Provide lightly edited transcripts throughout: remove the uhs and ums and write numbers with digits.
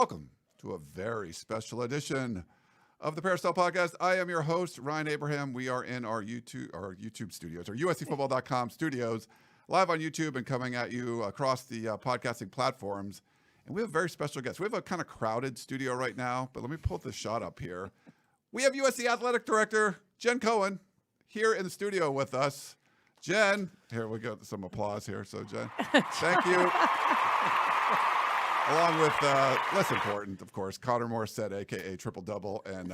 welcome to a very special edition of the Peristyle Podcast. I am your host, Ryan Abraham. We are in our YouTube studios, our USCfootball.com studios, live on YouTube and coming at you across the podcasting platforms. And we have a very special guest. We have a kind of crowded studio right now, but let me pull this shot up here. We have USC Athletic Director Jen Cohen here in the studio with us. Jen, here we got some applause here. So Jen, thank you. Along with, less important, of course, Connor Morrissette, a.k.a. Triple Double, and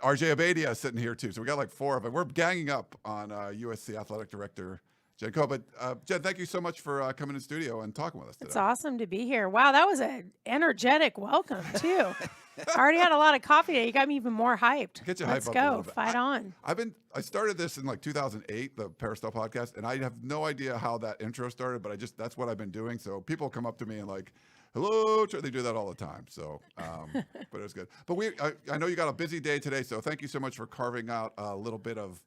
RJ Abadia sitting here, too. So we got like four of them. We're ganging up on USC Athletic Director Jen Cohen. But Jen, thank you so much for coming in studio and talking with us today. It's awesome to be here. Wow, that was an energetic welcome, too. I already had a lot of coffee today. You got me even more hyped. Get you Let's hyped up go. a little bit. Fight on. I started this in like 2008, the Peristyle Podcast, and I have no idea how that intro started, but that's what I've been doing. So people come up to me and like, hello, they do that all the time. So, but it was good. But I know you got a busy day today, so thank you so much for carving out a little bit of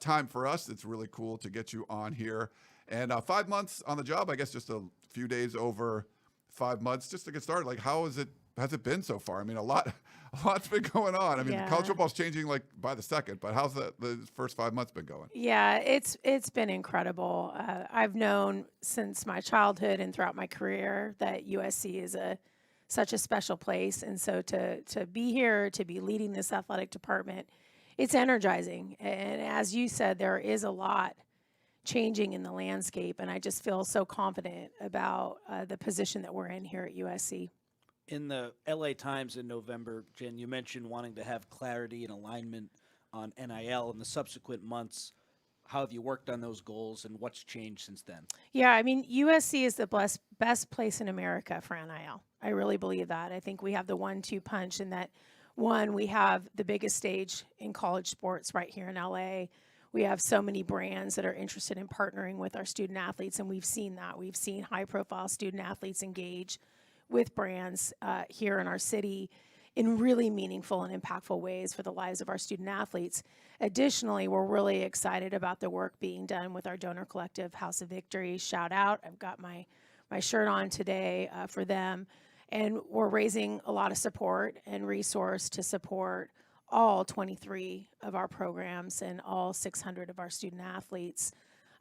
time for us. It's really cool to get you on here. And 5 months on the job, I guess just a few days over 5 months, just to get started. Like, has it been so far? I mean, a lot's been going on. I mean, college football's changing like by the second, but how's the first 5 months been going? Yeah, it's been incredible. I've known since my childhood and throughout my career that USC is such a special place. And so to be here, to be leading this athletic department, it's energizing. And as you said, there is a lot changing in the landscape. And I just feel so confident about the position that we're in here at USC. In the LA Times in November, Jen, you mentioned wanting to have clarity and alignment on NIL in the subsequent months. How have you worked on those goals and what's changed since then? Yeah, I mean, USC is the best place in America for NIL. I really believe that. I think we have the 1-2 punch in that, one, we have the biggest stage in college sports right here in LA. We have so many brands that are interested in partnering with our student athletes, and we've seen that. We've seen high-profile student athletes engage with brands here in our city in really meaningful and impactful ways for the lives of our student athletes. Additionally, we're really excited about the work being done with our donor collective, House of Victory. Shout out. I've got my shirt on today for them. And we're raising a lot of support and resource to support all 23 of our programs and all 600 of our student athletes.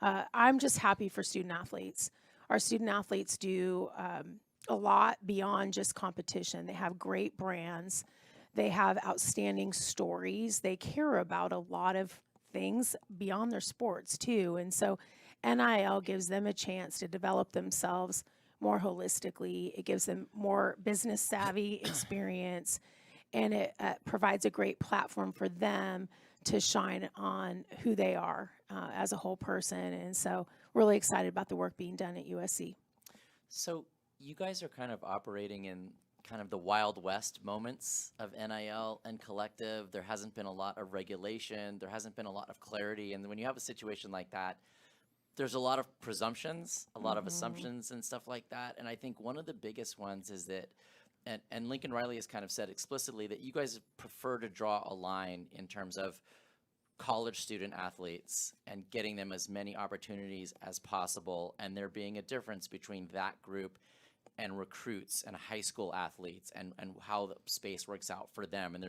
I'm just happy for student athletes. Our student athletes do a lot beyond just competition. They have great brands. They have outstanding stories. They care about a lot of things beyond their sports too. And so NIL gives them a chance to develop themselves more holistically. It gives them more business savvy experience, and it provides a great platform for them to shine on who they are as a whole person. And so really excited about the work being done at USC. So you guys are kind of operating in kind of the Wild West moments of NIL and collective. There hasn't been a lot of regulation. There hasn't been a lot of clarity. And when you have a situation like that, there's a lot of presumptions, a lot of assumptions and stuff like that. And I think one of the biggest ones is that, and Lincoln Riley has kind of said explicitly that you guys prefer to draw a line in terms of college student athletes and getting them as many opportunities as possible, and there being a difference between that group and recruits and high school athletes and how the space works out for them. And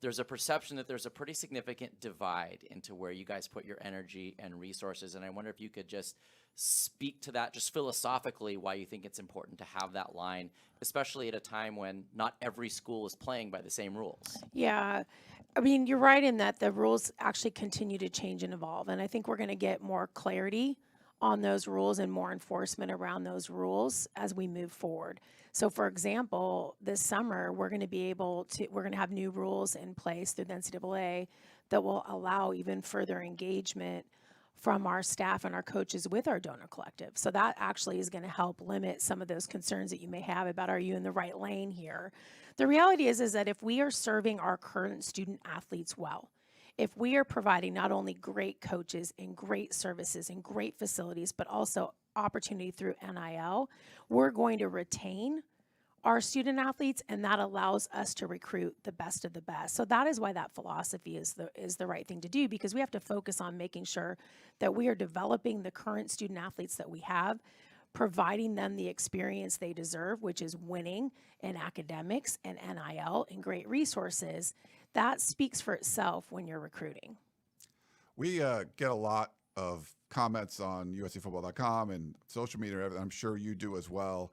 there's a perception that there's a pretty significant divide into where you guys put your energy and resources. And I wonder if you could just speak to that, just philosophically, why you think it's important to have that line, especially at a time when not every school is playing by the same rules. Yeah. I mean, you're right in that the rules actually continue to change and evolve. And I think we're going to get more clarity on those rules and more enforcement around those rules as we move forward. So for example, this summer, we're going to have new rules in place through the NCAA that will allow even further engagement from our staff and our coaches with our donor collective. So that actually is going to help limit some of those concerns that you may have about, are you in the right lane here? The reality is that if we are serving our current student athletes well, if we are providing not only great coaches and great services and great facilities, but also opportunity through NIL, we're going to retain our student athletes, and that allows us to recruit the best of the best. So that is why that philosophy is the right thing to do, because we have to focus on making sure that we are developing the current student athletes that we have, providing them the experience they deserve, which is winning in academics and NIL and great resources, that speaks for itself when you're recruiting. We get a lot of comments on USCfootball.com and social media. And I'm sure you do as well.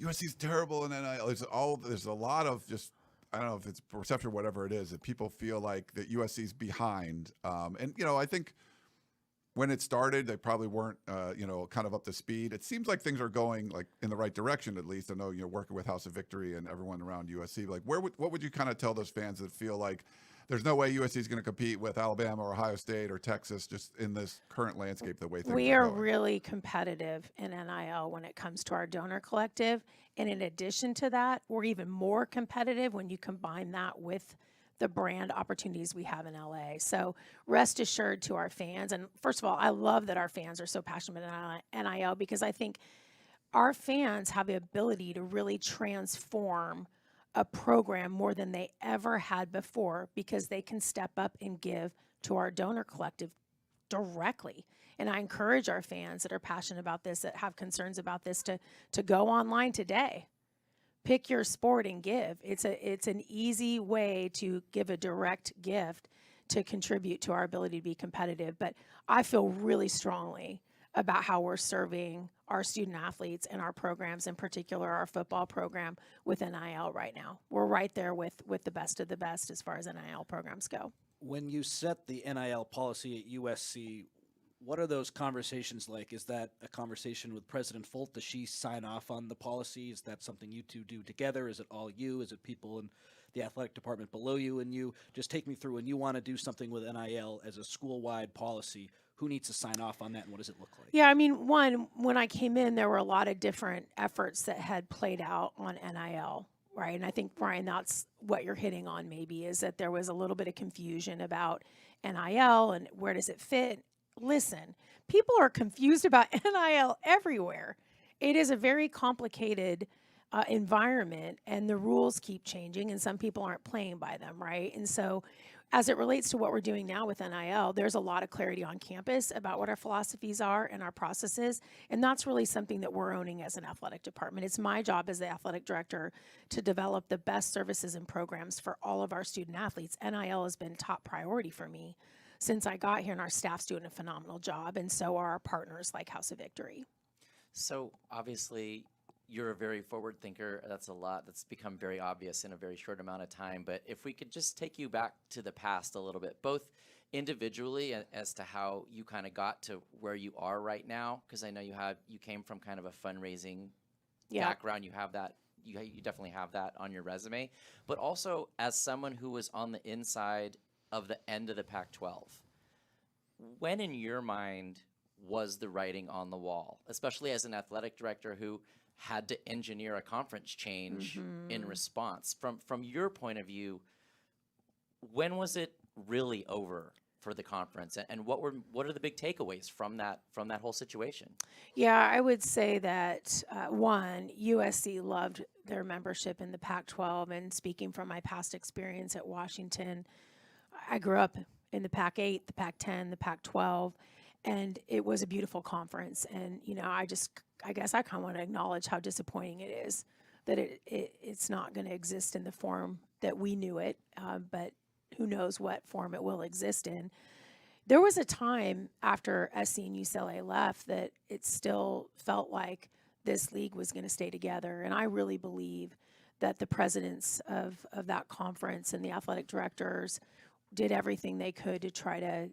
USC's terrible in NIL. There's a lot of just, I don't know if it's perception or whatever it is, that people feel like that USC's behind. And, I think when it started, they probably weren't, kind of up to speed. It seems like things are going like in the right direction, at least. I know you're working with House of Victory and everyone around USC. Like, what would you kind of tell those fans that feel like there's no way USC is going to compete with Alabama or Ohio State or Texas just in this current landscape, the way things We are are going? really competitive in NIL when it comes to our donor collective. And in addition to that, we're even more competitive when you combine that with the brand opportunities we have in LA. So rest assured to our fans. And first of all, I love that our fans are so passionate about NIL because I think our fans have the ability to really transform a program more than they ever had before because they can step up and give to our donor collective directly. And I encourage our fans that are passionate about this, that have concerns about this, to go online today. Pick your sport and give. It's an easy way to give a direct gift to contribute to our ability to be competitive. But I feel really strongly about how we're serving our student athletes and our programs, in particular our football program with NIL right now. We're right there with the best of the best as far as NIL programs go. When you set the NIL policy at USC, what are those conversations like? Is that a conversation with President Folt? Does she sign off on the policy? Is that something you two do together? Is it all you? Is it people in the athletic department below you and you? Just take me through when you want to do something with NIL as a school-wide policy. Who needs to sign off on that, and what does it look like? Yeah, I mean, when I came in, there were a lot of different efforts that had played out on NIL, right? And I think, Brian, that's what you're hitting on maybe, is that there was a little bit of confusion about NIL and where does it fit. Listen, people are confused about NIL everywhere. It is a very complicated environment, and the rules keep changing, and some people aren't playing by them, right? And so as it relates to what we're doing now with NIL, there's a lot of clarity on campus about what our philosophies are and our processes, and that's really something that we're owning as an athletic department. It's my job as the athletic director to develop the best services and programs for all of our student athletes. NIL has been top priority for me since I got here, and our staff's doing a phenomenal job, and so are our partners like House of Victory. So obviously, you're a very forward thinker. That's a lot that's become very obvious in a very short amount of time. But if we could just take you back to the past a little bit, both individually as to how you kind of got to where you are right now, because I know you came from kind of a fundraising background. You have that. You definitely have that on your resume. But also as someone who was on the inside of the end of the Pac-12, when in your mind was the writing on the wall, especially as an athletic director who had to engineer a conference change in response? From your point of view, when was it really over for the conference, and what are the big takeaways from that whole situation? Yeah, I would say that one, USC loved their membership in the Pac-12, and speaking from my past experience at Washington, I grew up in the Pac-8, the Pac-10, the Pac-12, and it was a beautiful conference. And I guess I kind of want to acknowledge how disappointing it is that it's not going to exist in the form that we knew it, but who knows what form it will exist in. There was a time after SC and UCLA left that it still felt like this league was going to stay together, and I really believe that the presidents of that conference and the athletic directors did everything they could to try to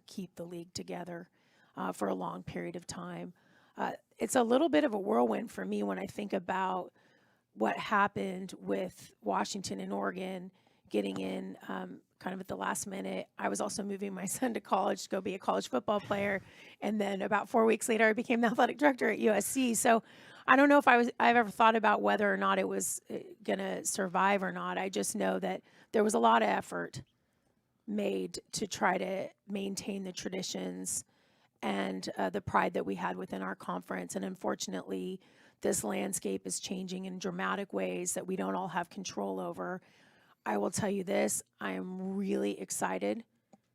keep the league together for a long period of time. It's a little bit of a whirlwind for me when I think about what happened with Washington and Oregon getting in kind of at the last minute. I was also moving my son to college to go be a college football player. And then about 4 weeks later, I became the athletic director at USC. So I don't know if I've ever thought about whether or not it was going to survive or not. I just know that there was a lot of effort made to try to maintain the traditions and the pride that we had within our conference. And unfortunately, this landscape is changing in dramatic ways that we don't all have control over. I will tell you this, I am really excited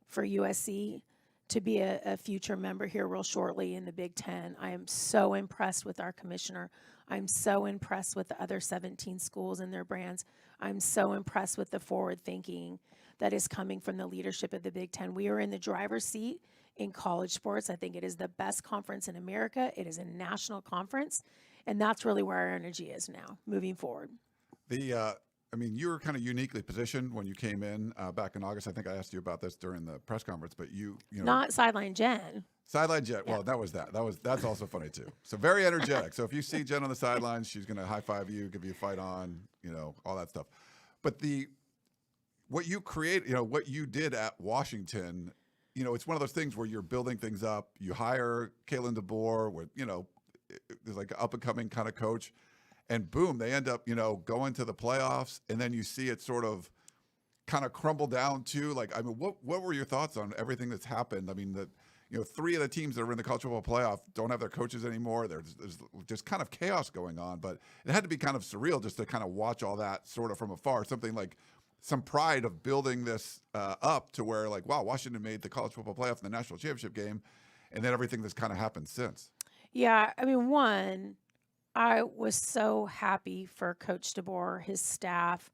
for USC to be a future member here real shortly in the Big Ten. I am so impressed with our commissioner. I'm so impressed with the other 17 schools and their brands. I'm so impressed with the forward thinking that is coming from the leadership of the Big Ten. We are in the driver's seat in college sports. I think it is the best conference in America. It is a national conference, and that's really where our energy is now, moving forward. I mean, you were kind of uniquely positioned when you came in back in August. I think I asked you about this during the press conference, but you know, Not sideline Jen. sideline Jen. Well, that's also funny too. So very energetic. So if you see Jen on the sidelines, she's going to high five you, give you a fight on, you know, all that stuff. But what you create, you know, what you did at Washington, you know, it's one of those things where you're building things up. You hire Kalen DeBoer, with, you know, there's like an up and coming kind of coach. And boom, they end up, you know, going to the playoffs, and then you see it sort of kind of crumble down too. Like, I mean, what were your thoughts on everything that's happened? I mean, you know, 3 of the teams that are in the college football playoff don't have their coaches anymore. There's just kind of chaos going on, but it had to be kind of surreal just to kind of watch all that sort of from afar. Something like some pride of building this up to where, like, wow, Washington made the college football playoff in the national championship game, and then everything that's kind of happened since. Yeah, I mean, I was so happy for Coach DeBoer, his staff,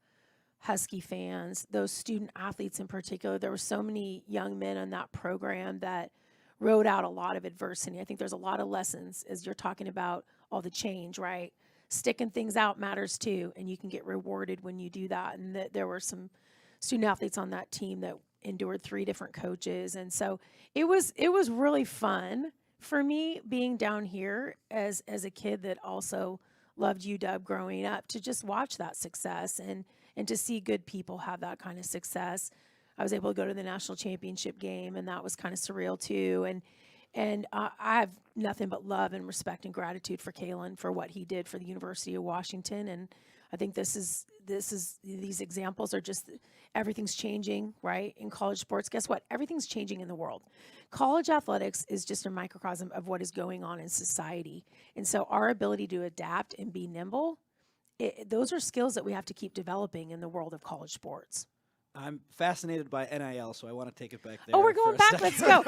Husky fans, those student athletes in particular. There were so many young men in that program that rode out a lot of adversity. I think there's a lot of lessons as you're talking about all the change, right? Sticking things out matters too, and you can get rewarded when you do that. And there were some student athletes on that team that endured 3 different coaches. And so it was really fun for me being down here as a kid that also loved UW growing up, to just watch that success and to see good people have that kind of success. I was able to go to the national championship game, and that was kind of surreal too. And I have nothing but love and respect and gratitude for Kalen for what he did for the University of Washington. And I think these examples are just, everything's changing, right? In college sports, guess what? Everything's changing in the world. College athletics is just a microcosm of what is going on in society. And so our ability to adapt and be nimble, those are skills that we have to keep developing in the world of college sports. I'm fascinated by NIL, so I want to take it back there. Oh, we're going back. Let's go.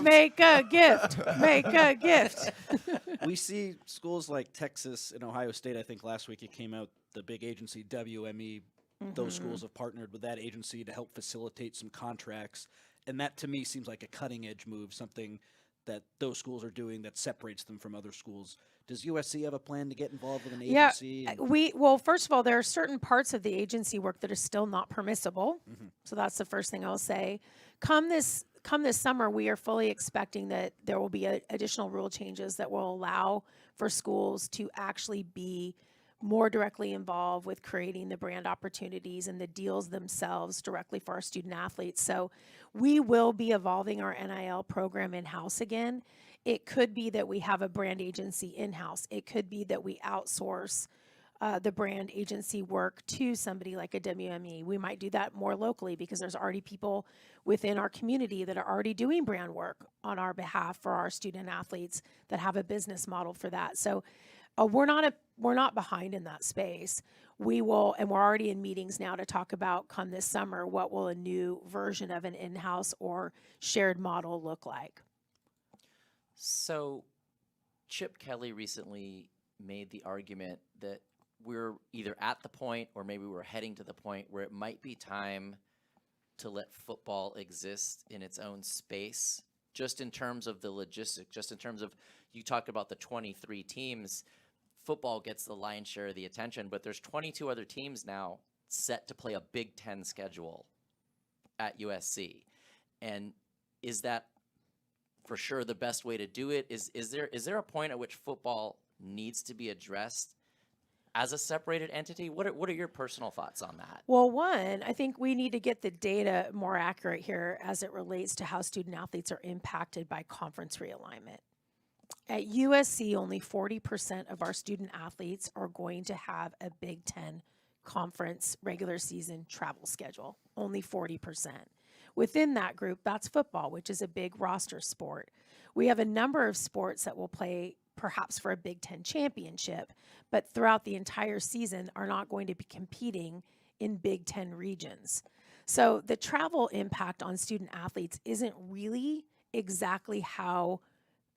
Make a gift. Make a gift. We see schools like Texas and Ohio State. I think last week it came out, the big agency WME, those schools have partnered with that agency to help facilitate some contracts. And that to me seems like a cutting edge move, something that those schools are doing that separates them from other schools. Does USC have a plan to get involved with an agency? Yeah, well, first of all, there are certain parts of the agency work that are still not permissible. So that's the first thing I'll say. Come this summer, we are fully expecting that there will be additional rule changes that will allow for schools to actually be more directly involved with creating the brand opportunities and the deals themselves directly for our student athletes. So we will be evolving our NIL program in-house again. It could be that we have a brand agency in-house. It could be that we outsource the brand agency work to somebody like a WME. We might do that more locally because there's already people within our community that are already doing brand work on our behalf for our student athletes that have a business model for that. So we're not behind in that space. We will, and we're already in meetings now to talk about, come this summer, what will a new version of an in-house or shared model look like. So Chip Kelly recently made the argument that we're either at the point or maybe we're heading to the point where it might be time to let football exist in its own space, just in terms of the logistics, just in terms of, you talked about the 23 teams. Football gets the lion's share of the attention, but there's 22 other teams now set to play a Big Ten schedule at USC. And is that for sure the best way to do it? Is there a point at which football needs to be addressed as a separated entity? What are your personal thoughts on that? Well, one, I think we need to get the data more accurate here as it relates to how student athletes are impacted by conference realignment. At USC, only 40% of our student athletes are going to have a Big Ten conference regular season travel schedule, only 40%. Within that group, that's football, which is a big roster sport. We have a number of sports that will play perhaps for a Big Ten championship, but throughout the entire season are not going to be competing in Big Ten regions. So the travel impact on student athletes isn't really exactly how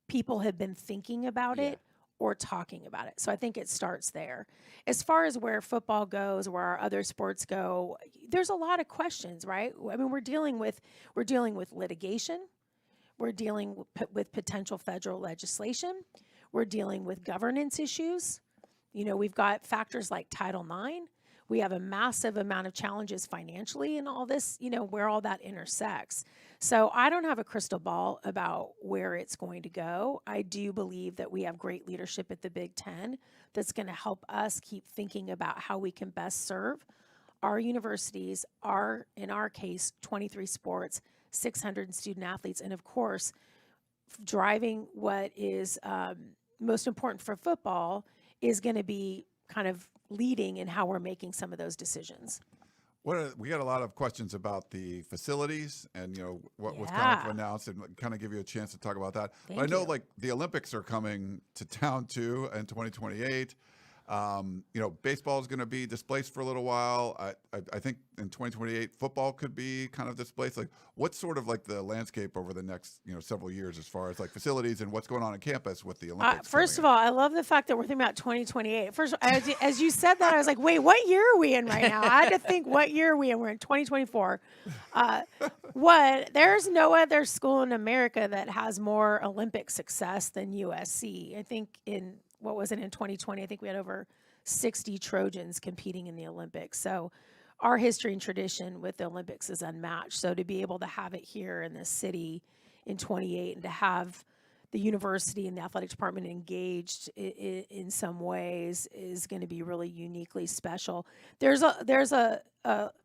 people have been thinking about Yeah. it or talking about it. So I think it starts there. As far as where football goes, where our other sports go, there's a lot of questions, right? I mean, we're dealing with litigation. We're dealing with potential federal legislation. We're dealing with governance issues. You know, we've got factors like Title IX. We have a massive amount of challenges financially and all this, you know, where all that intersects. So I don't have a crystal ball about where it's going to go. I do believe that we have great leadership at the Big Ten that's going to help us keep thinking about how we can best serve our universities, in our case, 23 sports, 600 student athletes, and of course, driving what is most important for football is going to be kind of leading in how we're making some of those decisions. We got a lot of questions about the facilities and, you know, what was kind of Yeah. announced, and kind of give you a chance to talk about that. Thank But I know you. like the Olympics are coming to town too in 2028. You know, baseball is going to be displaced for a little while. I think in 2028, football could be kind of displaced. Like, what's sort of like the landscape over the next, you know, several years as far as like facilities and what's going on campus with the Olympics? First of all, I love the fact that we're thinking about 2028. First, as you said that, I was like, wait, what year are we in right now? I had to think, what year are we in? We're in 2024. There's no other school in America that has more Olympic success than USC. I think in 2020, I think we had over 60 Trojans competing in the Olympics. So our history and tradition with the Olympics is unmatched. So to be able to have it here in this city in 28 and to have the university and the athletic department engaged in some ways is going to be really uniquely special. There's a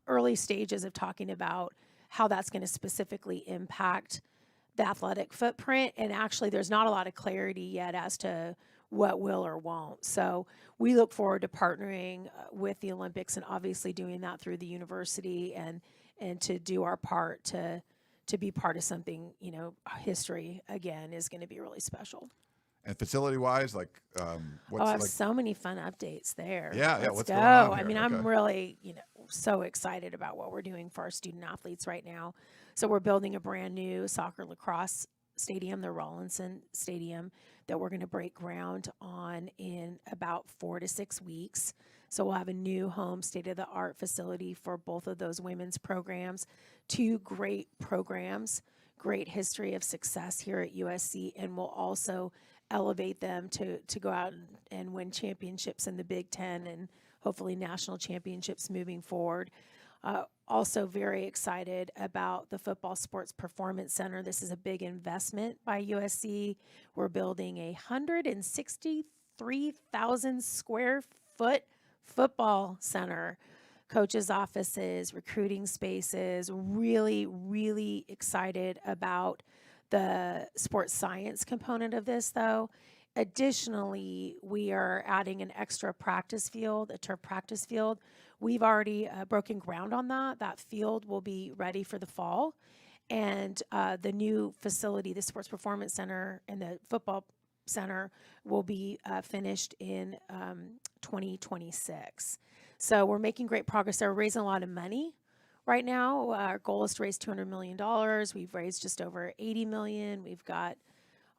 early stages of talking about how that's going to specifically impact the athletic footprint, and actually there's not a lot of clarity yet as to what will or won't. So we look forward to partnering with the Olympics and obviously doing that through the university and to do our part to be part of something, you know, history again is going to be really special. And facility-wise, like, what's I have like? so many fun updates there. Yeah, Let's what's go. going on I here? mean, Okay. I'm really, you know, so excited about what we're doing for our student athletes right now. So we're building a brand new soccer lacrosse stadium, the Rawlinson Stadium, that we're going to break ground on in about 4 to 6 weeks. So we'll have a new home state-of-the-art facility for both of those women's programs. 2 great programs, great history of success here at USC, and we'll also elevate them to go out and win championships in the Big Ten and hopefully national championships moving forward. Also very excited about the Football Sports Performance Center. This is a big investment by USC. We're building a 163,000 square foot football center, coaches' offices, recruiting spaces. Really, really excited about the sports science component of this, though. Additionally, we are adding an extra practice field, a turf practice field. We've already broken ground on that. That field will be ready for the fall. And the new facility, the Sports Performance Center and the Football Center, will be finished in 2026. So we're making great progress there. We're raising a lot of money right now. Our goal is to raise $200 million. We've raised just over $80 million. We've got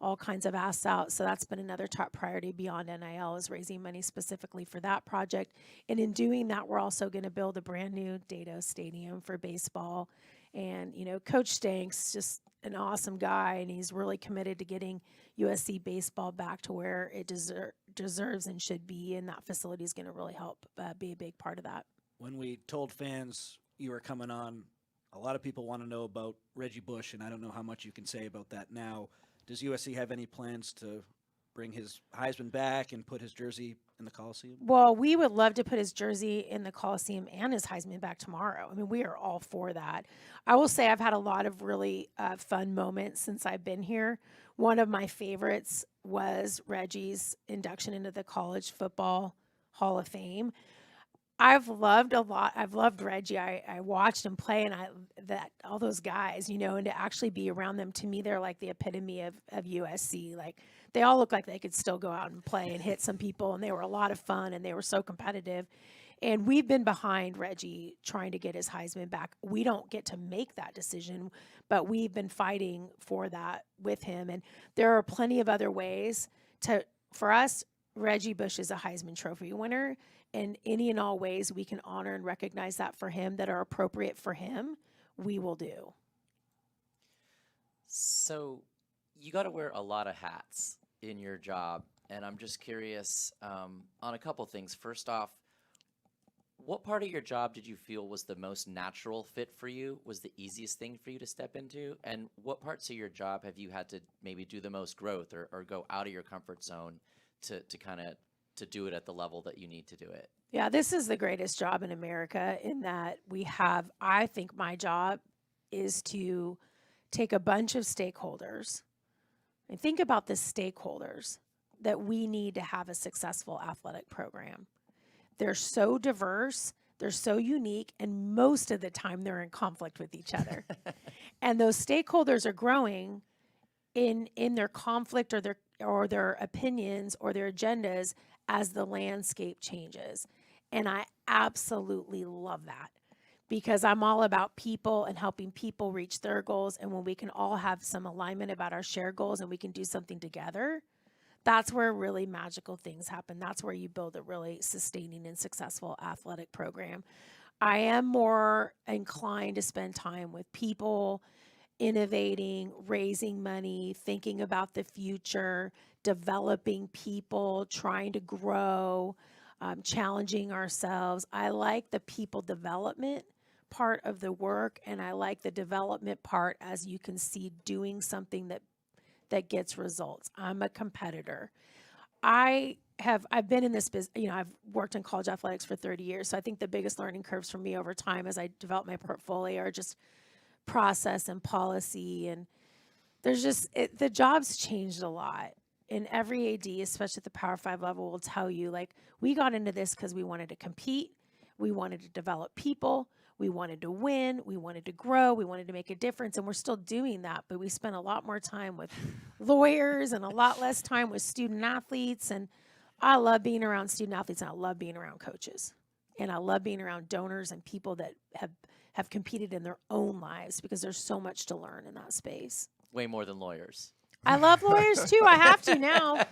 all kinds of asks out. So that's been another top priority beyond NIL, is raising money specifically for that project. And in doing that, we're also going to build a brand new Dado Stadium for baseball. And, you know, Coach Stank's just an awesome guy, and he's really committed to getting USC baseball back to where it deserves and should be. And that facility is going to really help be a big part of that. When we told fans you were coming on, a lot of people want to know about Reggie Bush, and I don't know how much you can say about that now. Does USC have any plans to bring his Heisman back and put his jersey in the Coliseum? Well, we would love to put his jersey in the Coliseum and his Heisman back tomorrow. I mean, we are all for that. I will say I've had a lot of really fun moments since I've been here. One of my favorites was Reggie's induction into the College Football Hall of Fame. I've loved Reggie. I watched him play, and all those guys, you know, and to actually be around them, to me, they're like the epitome of USC. Like, they all look like they could still go out and play and hit some people, and they were a lot of fun, and they were so competitive. And we've been behind Reggie trying to get his Heisman back. We don't get to make that decision, but we've been fighting for that with him. And there are plenty of other ways for us, Reggie Bush is a Heisman Trophy winner, and any and all ways we can honor and recognize that for him that are appropriate for him, we will do. So you got to wear a lot of hats in your job, and I'm just curious on a couple things. First off, what part of your job did you feel was the most natural fit for you, was the easiest thing for you to step into? And what parts of your job have you had to maybe do the most growth or go out of your comfort zone to kind of to do it at the level that you need to do it? Yeah, this is the greatest job in America in that we have, I think my job is to take a bunch of stakeholders and think about the stakeholders that we need to have a successful athletic program. They're so diverse, they're so unique, and most of the time they're in conflict with each other. And those stakeholders are growing in their conflict or their opinions or their agendas as the landscape changes. And I absolutely love that because I'm all about people and helping people reach their goals. And when we can all have some alignment about our shared goals and we can do something together, that's where really magical things happen. That's where you build a really sustaining and successful athletic program. I am more inclined to spend time with people, innovating, raising money, thinking about the future, developing people, trying to grow, challenging ourselves. I like the people development part of the work, and I like the development part, as you can see, doing something that gets results. I'm a competitor. I've been in this business, I've worked in college athletics for 30 years. So I think the biggest learning curves for me over time as I develop my portfolio are just process and policy. And there's just, the job's changed a lot. And every AD, especially at the Power 5 level, will tell you, like, we got into this because we wanted to compete. We wanted to develop people. We wanted to win, we wanted to grow, we wanted to make a difference, and we're still doing that, but we spent a lot more time with lawyers and a lot less time with student athletes. And I love being around student athletes, and I love being around coaches. And I love being around donors and people that have competed in their own lives because there's so much to learn in that space. Way more than lawyers. I love lawyers too. I have to now,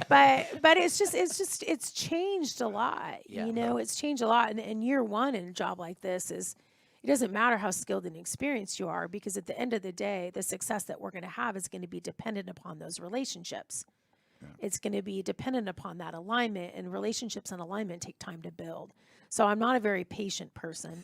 but it's changed a lot. Yeah. It's changed a lot. And year one in a job like this is, it doesn't matter how skilled and experienced you are, because at the end of the day, the success that we're going to have is going to be dependent upon those relationships. Yeah. It's going to be dependent upon that alignment, and relationships and alignment take time to build. So I'm not a very patient person,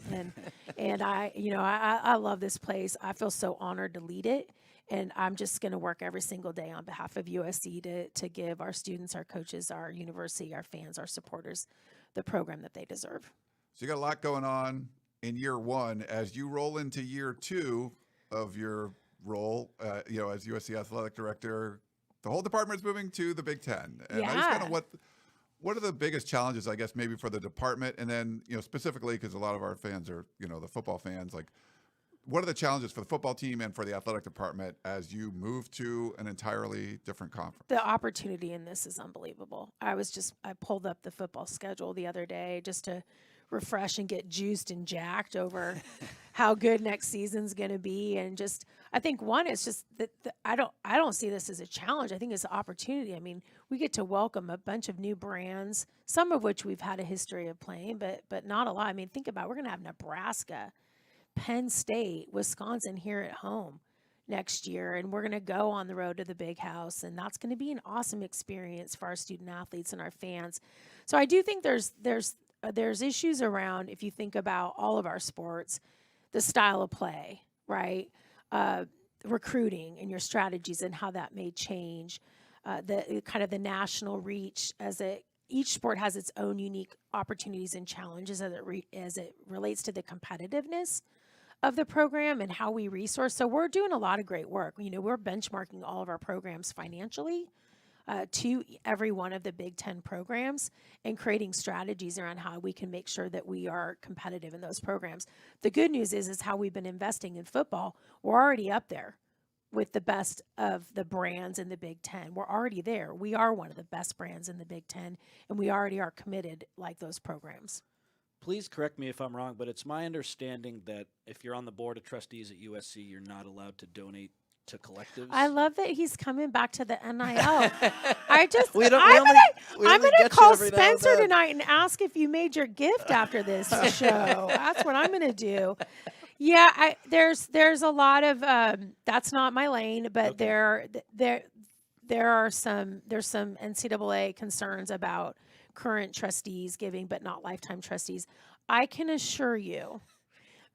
and I love this place. I feel so honored to lead it. And I'm just going to work every single day on behalf of USC to give our students, our coaches, our university, our fans, our supporters the program that they deserve. So you got a lot going on in year one. As you roll into year two of your role, as USC athletic director, the whole department is moving to the Big Ten. And I just kind of what are the biggest challenges, I guess, maybe for the department, and then specifically because a lot of our fans are the football fans, like. What are the challenges for the football team and for the athletic department as you move to an entirely different conference? The opportunity in this is unbelievable. I pulled up the football schedule the other day just to refresh and get juiced and jacked over how good next season's going to be. And just, I think one is just that I don't see this as a challenge. I think it's an opportunity. I mean, we get to welcome a bunch of new brands, some of which we've had a history of playing, but not a lot. I mean, think about it. We're going to have Nebraska, Penn State, Wisconsin here at home next year, and we're going to go on the road to the Big House, and that's going to be an awesome experience for our student athletes and our fans. So I do think there's issues around, if you think about all of our sports, the style of play, right? Recruiting and your strategies and how that may change, the kind of the national reach each sport has its own unique opportunities and challenges as it relates to the competitiveness of the program and how we resource. So we're doing a lot of great work. We're benchmarking all of our programs financially to every one of the Big Ten programs and creating strategies around how we can make sure that we are competitive in those programs. The good news is how we've been investing in football. We're already up there with the best of the brands in the Big Ten. We're already there. We are one of the best brands in the Big Ten, and we already are committed like those programs. Please correct me if I'm wrong, but it's my understanding that if you're on the board of trustees at USC, you're not allowed to donate to collectives. I love that he's coming back to the NIL. I just, We don't- we I'm only- we gonna only get you call every now and Spencer then. tonight and ask if you made your gift after this show. That's what I'm gonna do. Yeah, there's a lot of that's not my lane, but Okay. there's some NCAA concerns about current trustees giving, but not lifetime trustees. I can assure you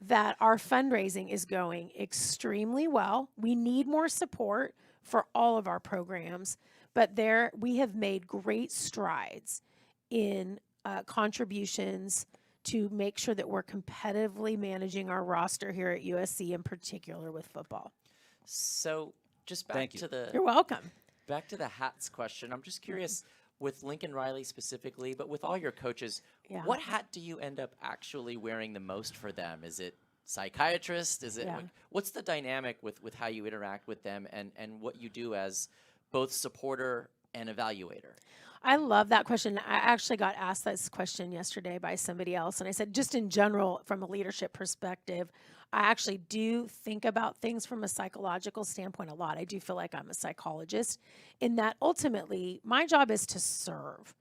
that our fundraising is going extremely well. We need more support for all of our programs, but we have made great strides in contributions to make sure that we're competitively managing our roster here at USC, in particular with football. So just Thank back you. to the You're welcome. back to the hats question. I'm just curious with Lincoln Riley specifically, but with all your coaches, Yeah. what hat do you end up actually wearing the most for them? Is it psychiatrist? Is it Yeah. like, what's the dynamic with how you interact with them and what you do as both supporter and evaluator? I love that question. I actually got asked this question yesterday by somebody else, and I said, just in general, from a leadership perspective, I actually do think about things from a psychological standpoint a lot. I do feel like I'm a psychologist, in that ultimately my job is to serve.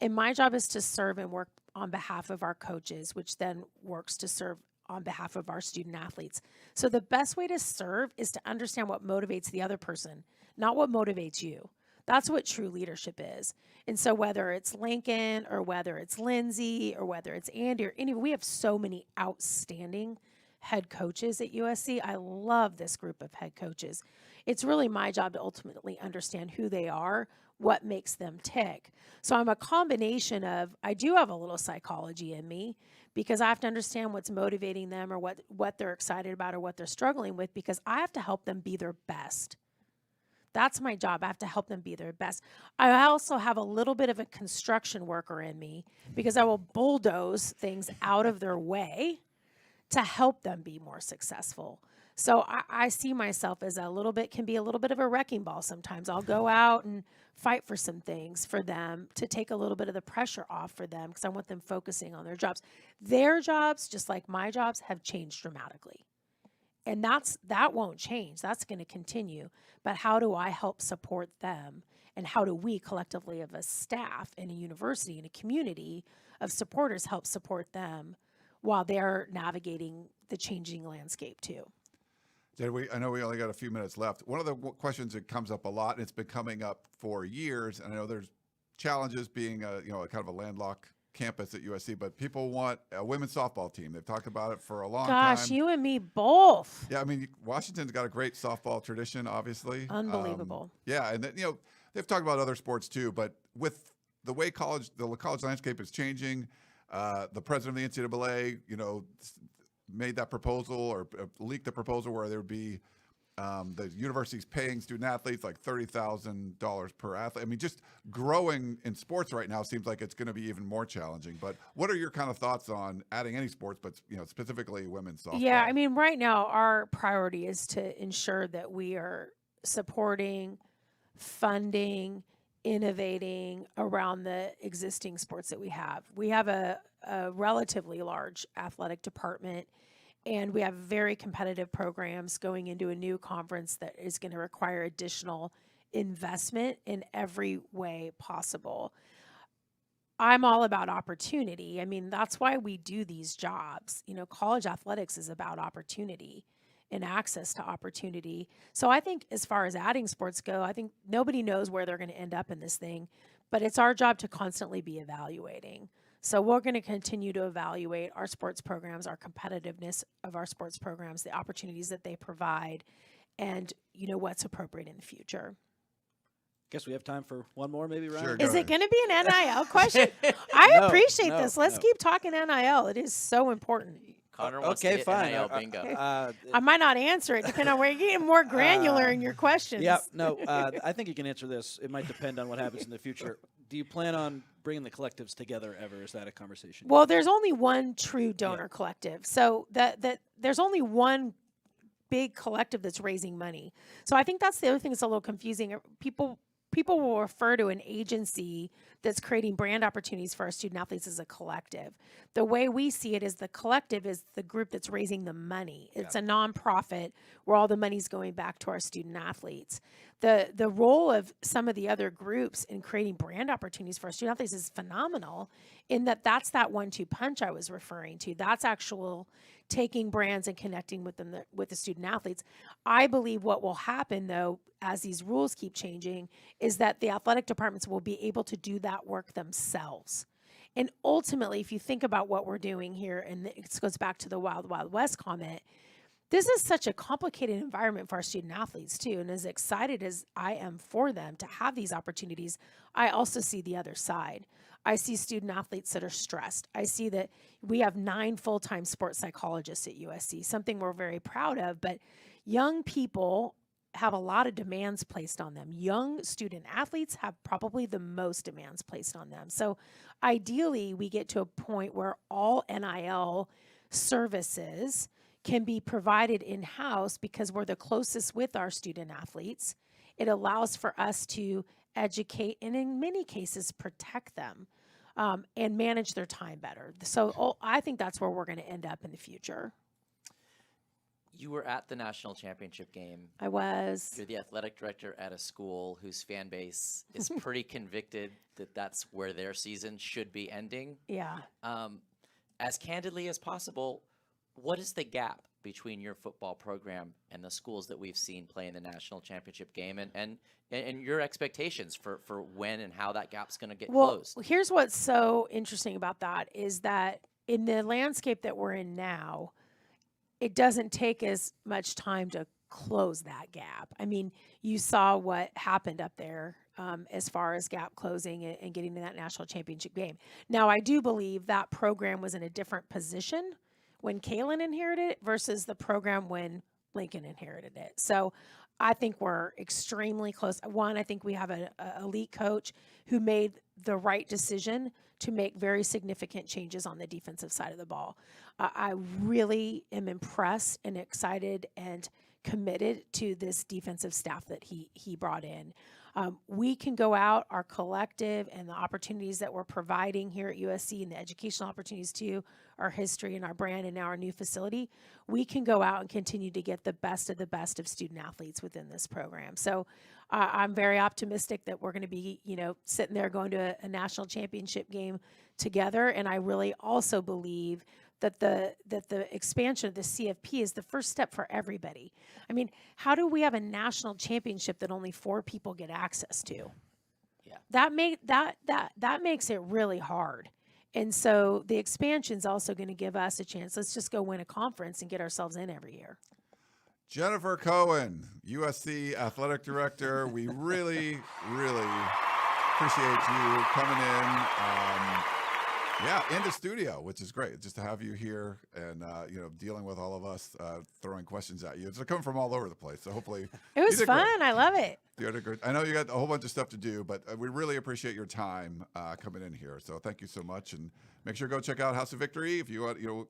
And my job is to serve and work on behalf of our coaches, which then works to serve on behalf of our student athletes. So the best way to serve is to understand what motivates the other person, not what motivates you. That's what true leadership is. And so whether it's Lincoln or whether it's Lindsay or whether it's Andy or any, we have so many outstanding head coaches at USC. I love this group of head coaches. It's really my job to ultimately understand who they are, what makes them tick. So I'm a combination of, I do have a little psychology in me because I have to understand what's motivating them or what they're excited about or what they're struggling with, because I have to help them be their best. That's my job. I have to help them be their best. I also have a little bit of a construction worker in me because I will bulldoze things out of their way to help them be more successful. So I see myself as can be a little bit of a wrecking ball sometimes. I'll go out and fight for some things for them to take a little bit of the pressure off for them because I want them focusing on their jobs. Their jobs, just like my jobs, have changed dramatically. And that won't change. That's going to continue. But how do I help support them? And how do we collectively, as a staff in a university, in a community of supporters, help support them while they're navigating the changing landscape too? Jen, I know we only got a few minutes left. One of the questions that comes up a lot, and it's been coming up for years, and I know there's challenges being a kind of a landlocked campus at USC, but people want a women's softball team. They've talked about it for a long time. Gosh, you and me both. Yeah, I mean, Washington's got a great softball tradition, obviously. Unbelievable. Yeah, and they've talked about other sports too, but with the way the college landscape is changing, the president of the NCAA, made that proposal or leaked the proposal where there would be the universities paying student athletes like $30,000 per athlete. I mean, just growing in sports right now seems like it's going to be even more challenging. But what are your kind of thoughts on adding any sports, but specifically women's softball? Yeah, I mean, right now our priority is to ensure that we are supporting, funding, innovating around the existing sports that we have. We have a relatively large athletic department, and we have very competitive programs going into a new conference that is going to require additional investment in every way possible. I'm all about opportunity. I mean, that's why we do these jobs. College athletics is about opportunity and access to opportunity. So I think as far as adding sports go, I think nobody knows where they're going to end up in this thing, but it's our job to constantly be evaluating. So we're going to continue to evaluate our sports programs, our competitiveness of our sports programs, the opportunities that they provide, and what's appropriate in the future. Guess we have time for one more, maybe, Ryan? Sure, go Is it ahead. going to be an NIL question? I No, appreciate no, this. Let's no. keep talking NIL. It is so important. Connor wants Okay, to hit fine. NIL bingo. I might not answer it depending on where you're getting more granular in your questions. Yeah, no, I think you can answer this. It might depend on what happens in the future. Do you plan on bringing the collectives together ever? Is that a conversation? Well, there's only one true donor collective. So that there's only one big collective that's raising money. So I think that's the other thing that's a little confusing. People people will refer to an agency that's creating brand opportunities for our student athletes as a collective. The way we see it is the collective is the group that's raising the money. It's a nonprofit where all the money's going back to our student athletes. The role of some of the other groups in creating brand opportunities for our student athletes is phenomenal, in that that's that 1-2 punch I was referring to. That's actual taking brands and connecting with them, with the student athletes. I believe what will happen, though, as these rules keep changing, is that the athletic departments will be able to do that work themselves. And ultimately, if you think about what we're doing here, and it goes back to the Wild Wild West comment, this is such a complicated environment for our student athletes too. And as excited as I am for them to have these opportunities, I also see the other side. I see student athletes that are stressed. I see that we have 9 full-time sports psychologists at USC, something we're very proud of, but young people have a lot of demands placed on them. Young student athletes have probably the most demands placed on them. So ideally, we get to a point where all NIL services can be provided in-house because we're the closest with our student athletes. It allows for us to educate and in many cases protect them and manage their time better. So I think that's where we're going to end up in the future. You were at the national championship game. I was. You're the athletic director at a school whose fan base is pretty convicted that that's where their season should be ending. Yeah. As candidly as possible, what is the gap between your football program and the schools that we've seen play in the national championship game, and your expectations for when and how that gap's going to get closed? Well, here's what's so interesting about that is that in the landscape that we're in now, it doesn't take as much time to close that gap. I mean, you saw what happened up there as far as gap closing and getting to that national championship game. Now, I do believe that program was in a different position when Kalen inherited it versus the program when Lincoln inherited it. So I think we're extremely close. One, I think we have an elite coach who made the right decision to make very significant changes on the defensive side of the ball. I really am impressed and excited and committed to this defensive staff that he brought in. We can go out, our collective and the opportunities that we're providing here at USC and the educational opportunities to our history and our brand and now our new facility, we can go out and continue to get the best of student athletes within this program. So I'm very optimistic that we're going to be, sitting there going to a national championship game together. And I really also believe that the expansion of the CFP is the first step for everybody. I mean, how do we have a national championship that only 4 people get access to? Yeah. That makes it really hard. And so the expansion is also going to give us a chance. Let's just go win a conference and get ourselves in every year. Jennifer Cohen, USC Athletic Director. We really, really appreciate you coming in. In the studio, which is great, just to have you here and dealing with all of us throwing questions at you. It's coming from all over the place, so hopefully it was fun. I love it. I know you got a whole bunch of stuff to do, but we really appreciate your time coming in here. So thank you so much, and make sure to go check out House of Victory if you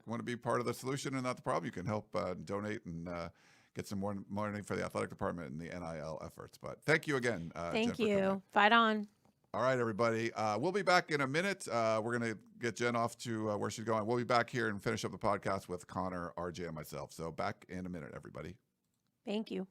want to be part of the solution and not the problem. You can help donate and get some more money for the athletic department and the NIL efforts. But thank you again. Thank Jennifer, you. Fight on. All right, everybody. We'll be back in a minute. We're going to get Jen off to where she's going. We'll be back here and finish up the podcast with Connor, RJ, and myself. So back in a minute, everybody. Thank you.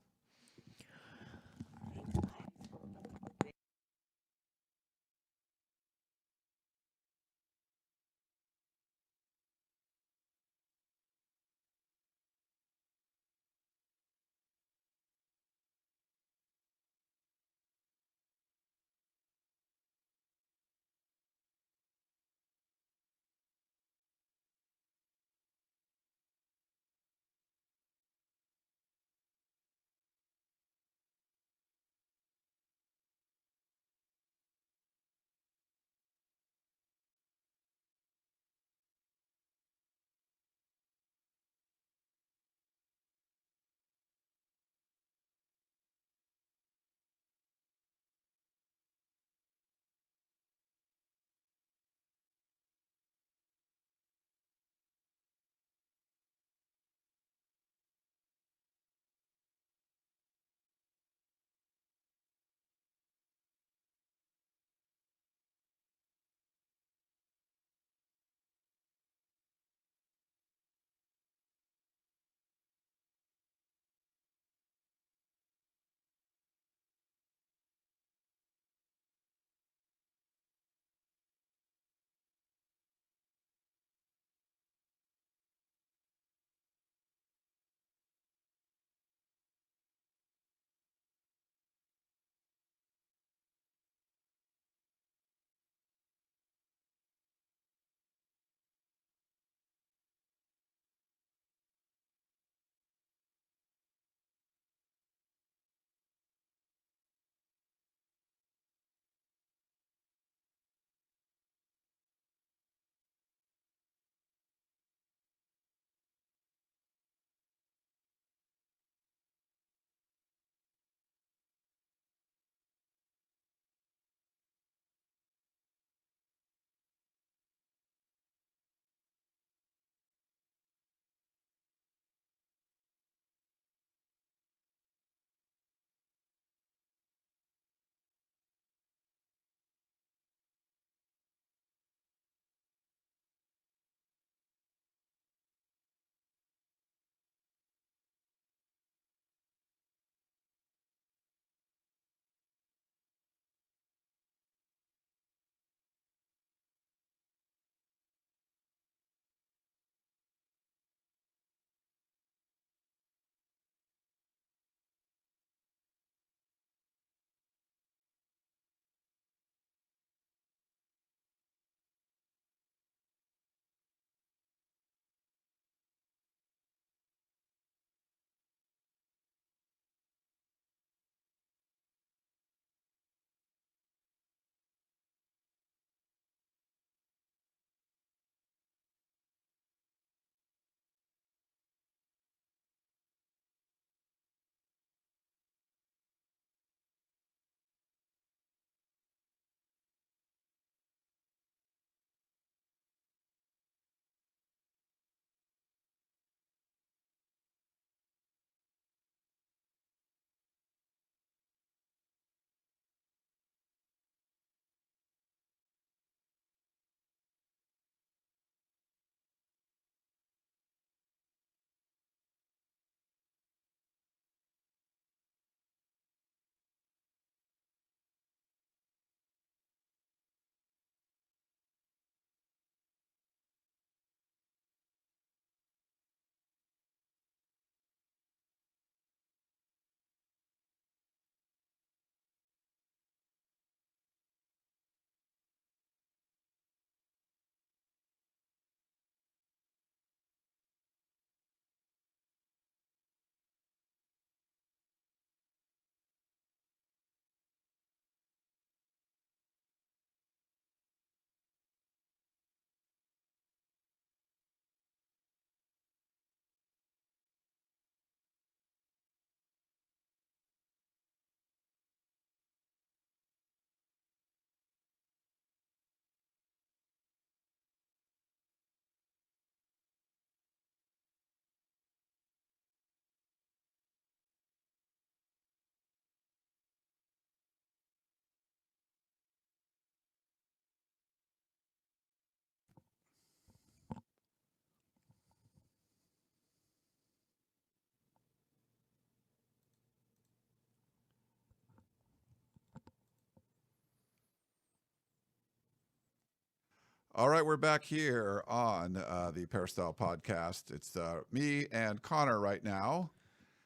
All right, we're back here on the Peristyle Podcast. It's me and Connor right now.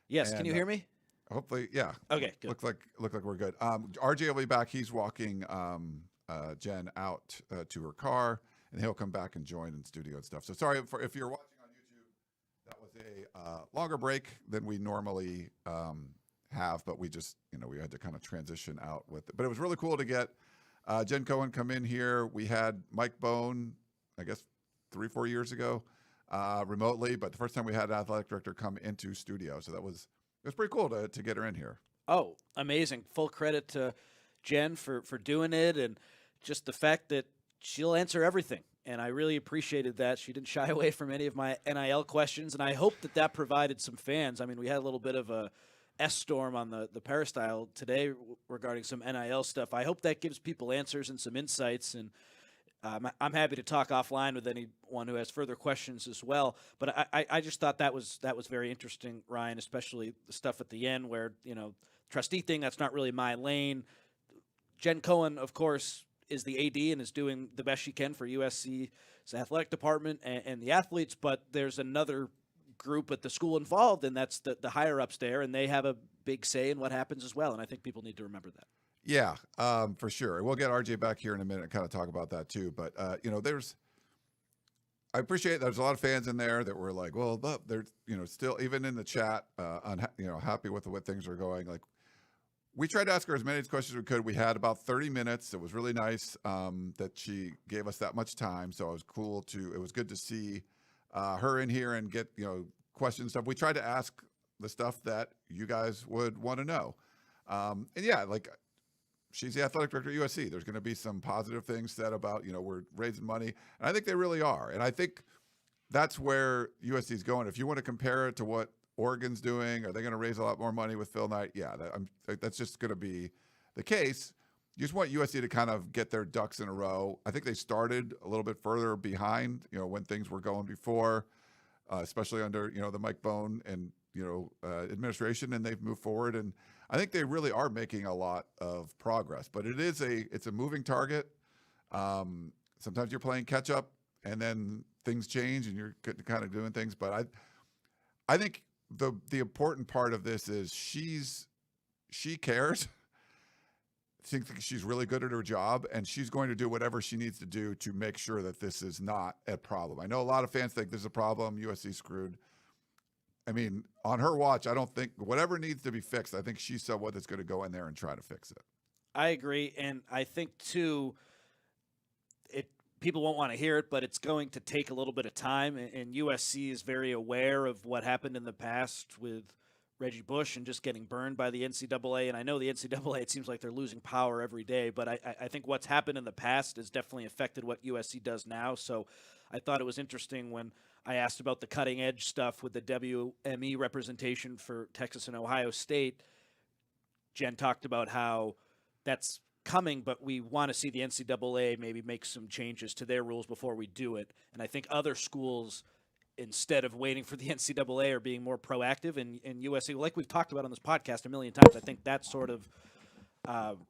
Yes, And, can you hear me? Hopefully, yeah. Okay, good. Look like we're good. RJ will be back. He's walking Jen out to her car, and he'll come back and join in studio and stuff. So sorry if you're watching on YouTube. That was a longer break than we normally have, but we just we had to kind of transition out with it. But it was really cool to get Jen Cohen come in here. We had Mike Bone, I guess 3-4 years ago, remotely, but the first time we had an athletic director come into studio, so it was pretty cool to get her in here. Oh, amazing. Full credit to Jen for doing it, and just the fact that she'll answer everything. And I really appreciated that. She didn't shy away from any of my NIL questions, and I hope that provided some fans. I mean, we had a little bit of a S-storm on the Peristyle today regarding some NIL stuff. I hope that gives people answers and some insights, and I'm happy to talk offline with anyone who has further questions as well. But I just thought that was very interesting, Ryan, especially the stuff at the end where, trustee thing, that's not really my lane. Jen Cohen, of course, is the AD and is doing the best she can for USC's athletic department and the athletes, but there's another group at the school involved, and that's the higher-ups there, and they have a big say in what happens as well, and I think people need to remember that. Yeah, for sure. We'll get RJ back here in a minute and kind of talk about that too. But I appreciate there's a lot of fans in there that were like, well, but they're still even in the chat, happy with the way things are going. Like, we tried to ask her as many questions as we could. We had about 30 minutes. It was really nice that she gave us that much time. So it was good to see her in here and get questions and stuff. We tried to ask the stuff that you guys would want to know. And yeah, like, she's the athletic director at USC. There's going to be some positive things said about, we're raising money. And I think they really are. And I think that's where USC is going. If you want to compare it to what Oregon's doing, are they going to raise a lot more money with Phil Knight? Yeah, that's just going to be the case. You just want USC to kind of get their ducks in a row. I think they started a little bit further behind, when things were going before, especially under, the Mike Bone and, administration, and they've moved forward. And I think they really are making a lot of progress, but it's a moving target. Sometimes you're playing catch up and then things change and you're kind of doing things. But I think the important part of this is she cares. Thinks she's really good at her job, and she's going to do whatever she needs to do to make sure that this is not a problem. I know a lot of fans think this is a problem. USC screwed. I mean, on her watch, I don't think whatever needs to be fixed, I think she's someone that's going to go in there and try to fix it. I agree, and I think too, people won't want to hear it, but it's going to take a little bit of time. And USC is very aware of what happened in the past with Reggie Bush and just getting burned by the NCAA. And I know the NCAA, it seems like they're losing power every day, but I think what's happened in the past has definitely affected what USC does now. So I thought it was interesting when I asked about the cutting edge stuff with the WME representation for Texas and Ohio State. Jen talked about how that's coming, but we want to see the NCAA maybe make some changes to their rules before we do it. And I think other schools, instead of waiting for the NCAA, are being more proactive. And USC, like we've talked about on this podcast a million times, I think that sort of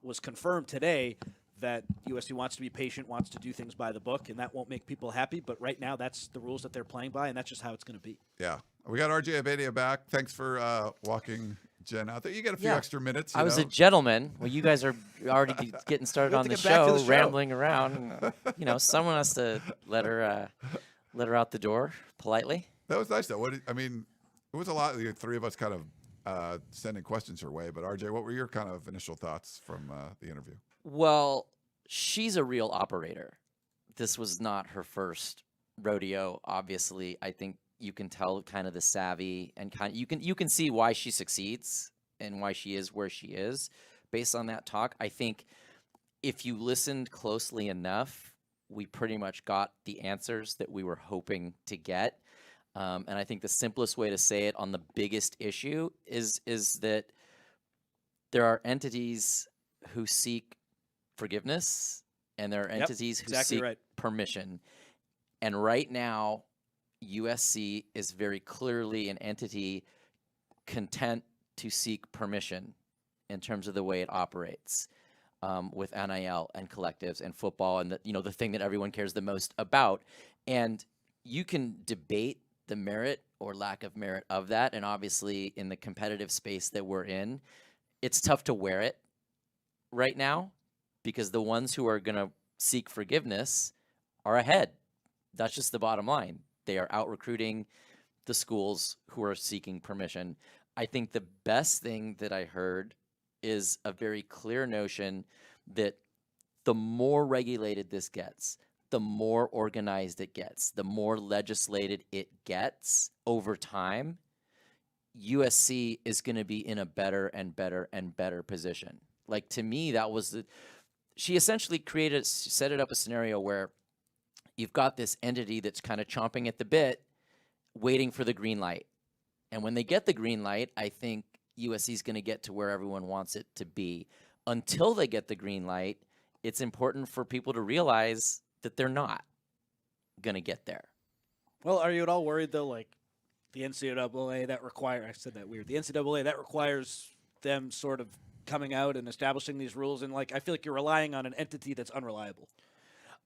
was confirmed today, that USC wants to be patient, wants to do things by the book, and that won't make people happy. But right now, that's the rules that they're playing by, and that's just how it's going to be. Yeah. We got RJ Abadia back. Thanks for walking Jen out there. You get a few extra minutes. I was a gentleman. Well, you guys are already getting started on the show, rambling around. Someone has to let her out the door politely. That was nice, though. It was a lot. The three of us kind of sending questions her way. But RJ, what were your kind of initial thoughts from the interview? Well, she's a real operator. This was not her first rodeo. Obviously, I think you can tell kind of the savvy and you can see why she succeeds and why she is where she is based on that talk. I think if you listened closely enough, we pretty much got the answers that we were hoping to get. And I think the simplest way to say it on the biggest issue is that there are entities who seek forgiveness and there are entities who seek permission. And right now, USC is very clearly an entity content to seek permission in terms of the way it operates. with NIL and collectives and football and the thing that everyone cares the most about. And you can debate the merit or lack of merit of that. And obviously in the competitive space that we're in, it's tough to wear it right now because the ones who are going to seek forgiveness are ahead. That's just the bottom line. They are out recruiting the schools who are seeking permission. I think the best thing that I heard is a very clear notion that the more regulated this gets, the more organized it gets, the more legislated it gets over time, USC is going to be in a better and better and better position. Like, to me, that was she essentially set it up a scenario where you've got this entity that's kind of chomping at the bit, waiting for the green light. And when they get the green light, I think USC is going to get to where everyone wants it to be. Until they get the green light, it's important for people to realize that they're not going to get there. Well, are you at all worried, though, like the NCAA the NCAA that requires them sort of coming out and establishing these rules, and like I feel like you're relying on an entity that's unreliable.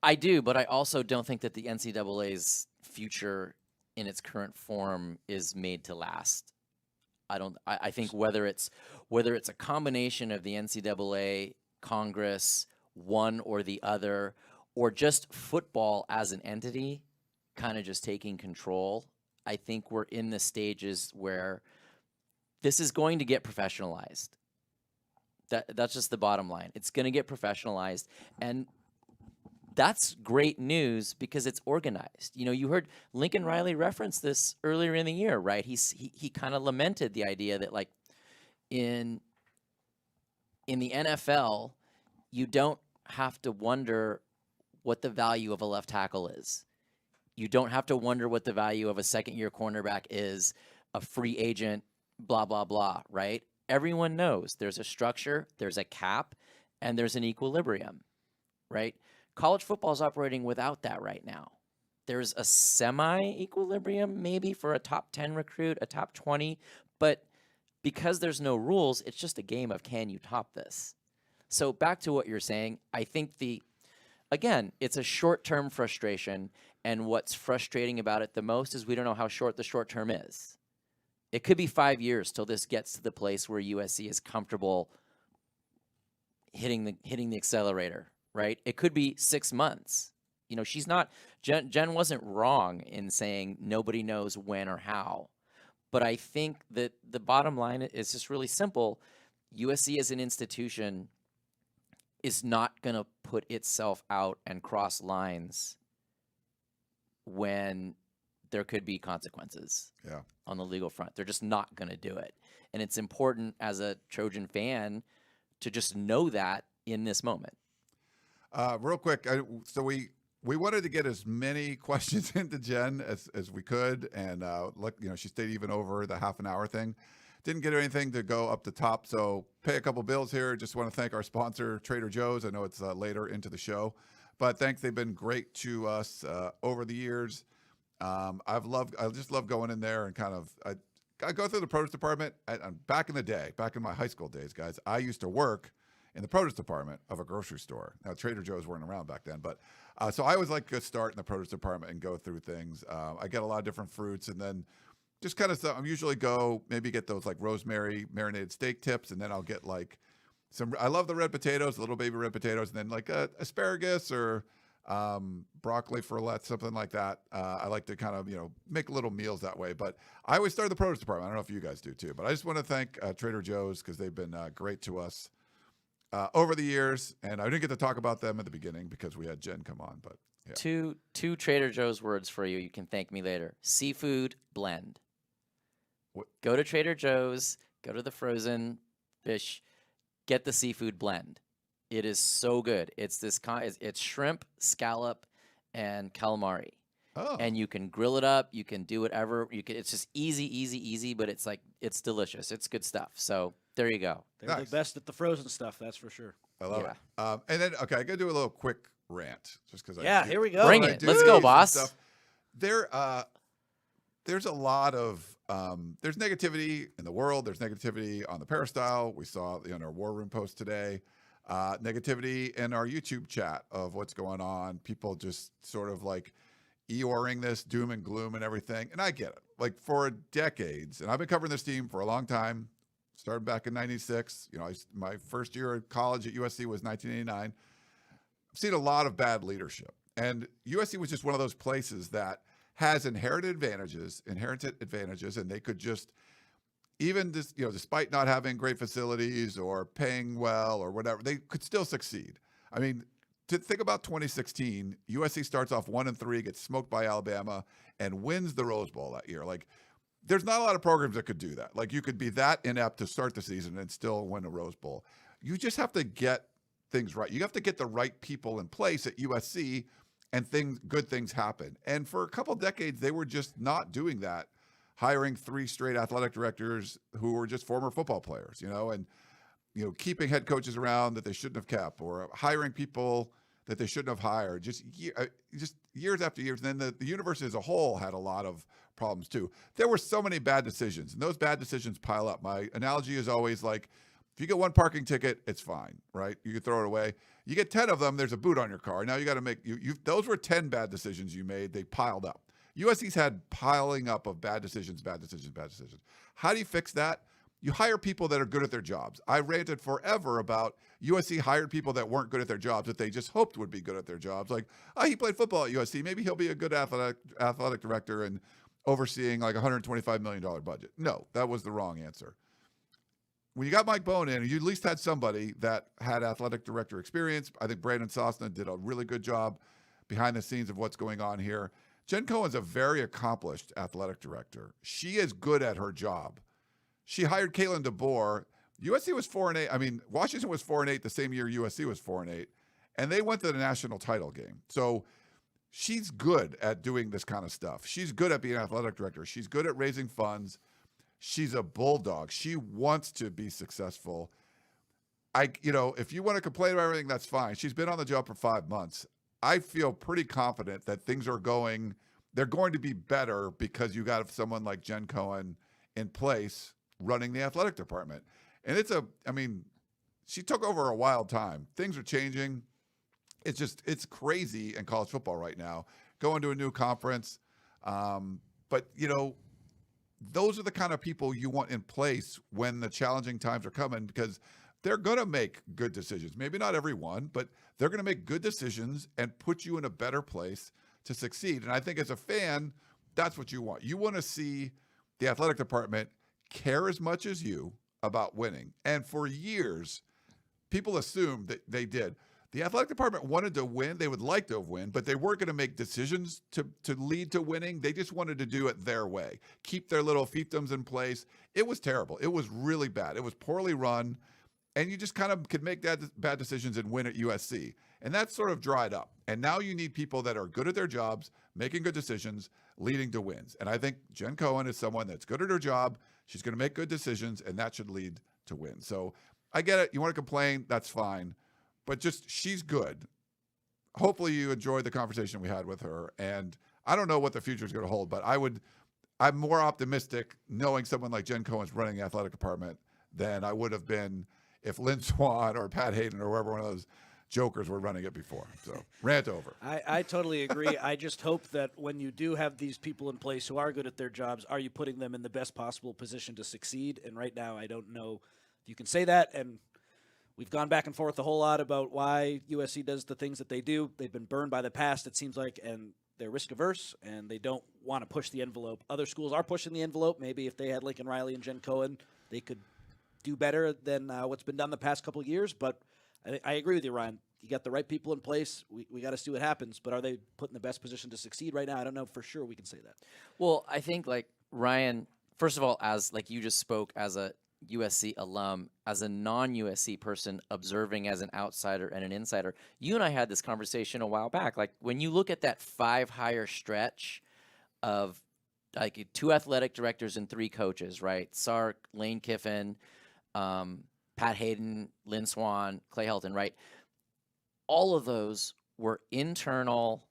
I do, but I also don't think that the NCAA's future in its current form is made to last. I think whether it's a combination of the NCAA, Congress, one or the other, or just football as an entity kind of just taking control, I think we're in the stages where this is going to get professionalized. That's just the bottom line. It's going to get professionalized, and that's great news because it's organized. You heard Lincoln Riley reference this earlier in the year, right? He kind of lamented the idea that, like, in the NFL, you don't have to wonder what the value of a left tackle is. You don't have to wonder what the value of a second-year cornerback is, a free agent, blah, blah, blah, right? Everyone knows there's a structure, there's a cap, and there's an equilibrium, right? College football is operating without that right now. There's a semi-equilibrium maybe for a top 10 recruit, a top 20, but because there's no rules, it's just a game of can you top this? So back to what you're saying, I think again, it's a short-term frustration, and what's frustrating about it the most is we don't know how short the short term is. It could be 5 years till this gets to the place where USC is comfortable hitting the accelerator, right? It could be 6 months. Jen wasn't wrong in saying nobody knows when or how. But I think that the bottom line is just really simple. USC as an institution is not going to put itself out and cross lines when there could be consequences on the legal front. They're just not going to do it. And it's important as a Trojan fan to just know that in this moment. Real quick, so we wanted to get as many questions into Jen as we could, and she stayed even over the half an hour thing. Didn't get anything to go up the top, so pay a couple bills here. Just want to thank our sponsor, Trader Joe's. I know it's later into the show, but thanks. They've been great to us over the years. I just love going in there and kind of I go through the produce department. Back in the day, back in my high school days, guys, I used to work in the produce department of a grocery store. Now, Trader Joe's weren't around back then, but so I always like to start in the produce department and go through things. I get a lot of different fruits, and then just kind of stuff. I usually maybe get those like rosemary marinated steak tips, and then I'll get like I love the red potatoes, the little baby red potatoes, and then like asparagus or broccoli frulette, something like that. I like to kind of, make little meals that way, but I always start the produce department. I don't know if you guys do too, but I just want to thank Trader Joe's because they've been great to us over the years. And I didn't get to talk about them at the beginning because we had Jen come on, but yeah. Two Trader Joe's words for you. You can thank me later. Seafood blend. What? Go to Trader Joe's, go to the frozen fish, get the seafood blend. It is so good. It's it's shrimp, scallop, and calamari. Oh. And you can grill it up. You can do whatever. It's just easy, but it's delicious. It's good stuff. So there you go. They're the best at the frozen stuff, that's for sure. I love it. And then, okay, I got to do a little quick rant just because here we go. Bring it. Let's go, boss. There's a lot of there's negativity in the world. There's negativity on the Peristyle. We saw in our war room post today. negativity in our YouTube chat of what's going on. People just sort of like Eeyoring this doom and gloom and everything. And I get it. Like for decades, and I've been covering this team for a long time, started back in 96. You know, my first year at college at USC was 1989. I've seen a lot of bad leadership. And USC was just one of those places that has inherited advantages, and they could just, even just, you know, despite not having great facilities or paying well or whatever, they could still succeed. I mean, to think about 2016, USC starts off 1-3, gets smoked by Alabama, and wins the Rose Bowl that year. Like, there's not a lot of programs that could do that. Like, you could be that inept to start the season and still win a Rose Bowl. You just have to get things right. You have to get the right people in place at USC, and good things happen. And for a couple decades, they were just not doing that, hiring 3 straight athletic directors who were just former football players, you know, and keeping head coaches around that they shouldn't have kept, or hiring people that they shouldn't have hired, just years after years. And then the university as a whole had a lot of problems too. There were so many bad decisions, and those bad decisions pile up. My analogy is always like, if you get 1 parking ticket, it's fine, right? You can throw it away. You get 10 of them, there's a boot on your car. Now you got to make, those were 10 bad decisions you made. They piled up. USC's had piling up of bad decisions. How do you fix that? You hire people that are good at their jobs. I ranted forever about USC hired people that weren't good at their jobs, that they just hoped would be good at their jobs. Like, he played football at USC. Maybe he'll be a good athletic director and overseeing like $125 million budget. No, that was the wrong answer. When you got Mike Bohn in, you at least had somebody that had athletic director experience. I think Brandon Sosna did a really good job behind the scenes of what's going on here. Jen Cohen's a very accomplished athletic director. She is good at her job. She hired Kalen DeBoer. USC was 4-8. I mean, Washington was 4-8 the same year USC was 4-8, and they went to the national title game. So she's good at doing this kind of stuff. She's good at being an athletic director. She's good at raising funds. She's a bulldog. She wants to be successful. If you want to complain about everything, that's fine. She's been on the job for 5 months. I feel pretty confident that they're going to be better because you got someone like Jen Cohen in place running the athletic department. And she took over a wild time. Things are changing. It's crazy in college football right now, going to a new conference. But those are the kind of people you want in place when the challenging times are coming, because they're going to make good decisions. Maybe not everyone, but they're going to make good decisions and put you in a better place to succeed. And I think as a fan, that's what you want. You want to see the athletic department care as much as you about winning. And for years, people assumed that they did. The athletic department wanted to win. They would like to have won, but they weren't going to make decisions to lead to winning. They just wanted to do it their way, keep their little fiefdoms in place. It was terrible. It was really bad. It was poorly run, and you just kind of could make bad decisions and win at USC. And that sort of dried up. And now you need people that are good at their jobs, making good decisions, leading to wins. And I think Jen Cohen is someone that's good at her job. She's going to make good decisions, and that should lead to wins. So I get it. You want to complain, that's fine. But she's good. Hopefully you enjoyed the conversation we had with her. And I don't know what the future is going to hold, but I'm more optimistic knowing someone like Jen Cohen's running the athletic department than I would have been if Lynn Swann or Pat Hayden or whoever one of those jokers were running it before. So rant over. I totally agree. I just hope that when you do have these people in place who are good at their jobs, are you putting them in the best possible position to succeed? And right now, I don't know if you can say that. And we've gone back and forth a whole lot about why USC does the things that they do. They've been burned by the past, it seems like, and they're risk averse, and they don't want to push the envelope. Other schools are pushing the envelope. Maybe if they had Lincoln Riley and Jen Cohen, they could do better than what's been done the past couple of years. But I agree with you, Ryan. You got the right people in place. We got to see what happens. But are they put in the best position to succeed right now? I don't know for sure we can say that. Well, I think, like, Ryan, first of all, as like you just spoke as a USC alum, as a non-USC person observing as an outsider and an insider, you and I had this conversation a while back. Like, when you look at that 5-hire stretch of like 2 athletic directors and 3 coaches, right? Sark, Lane Kiffin, Pat Hayden, Lynn Swann, Clay Helton, right? All of those were internal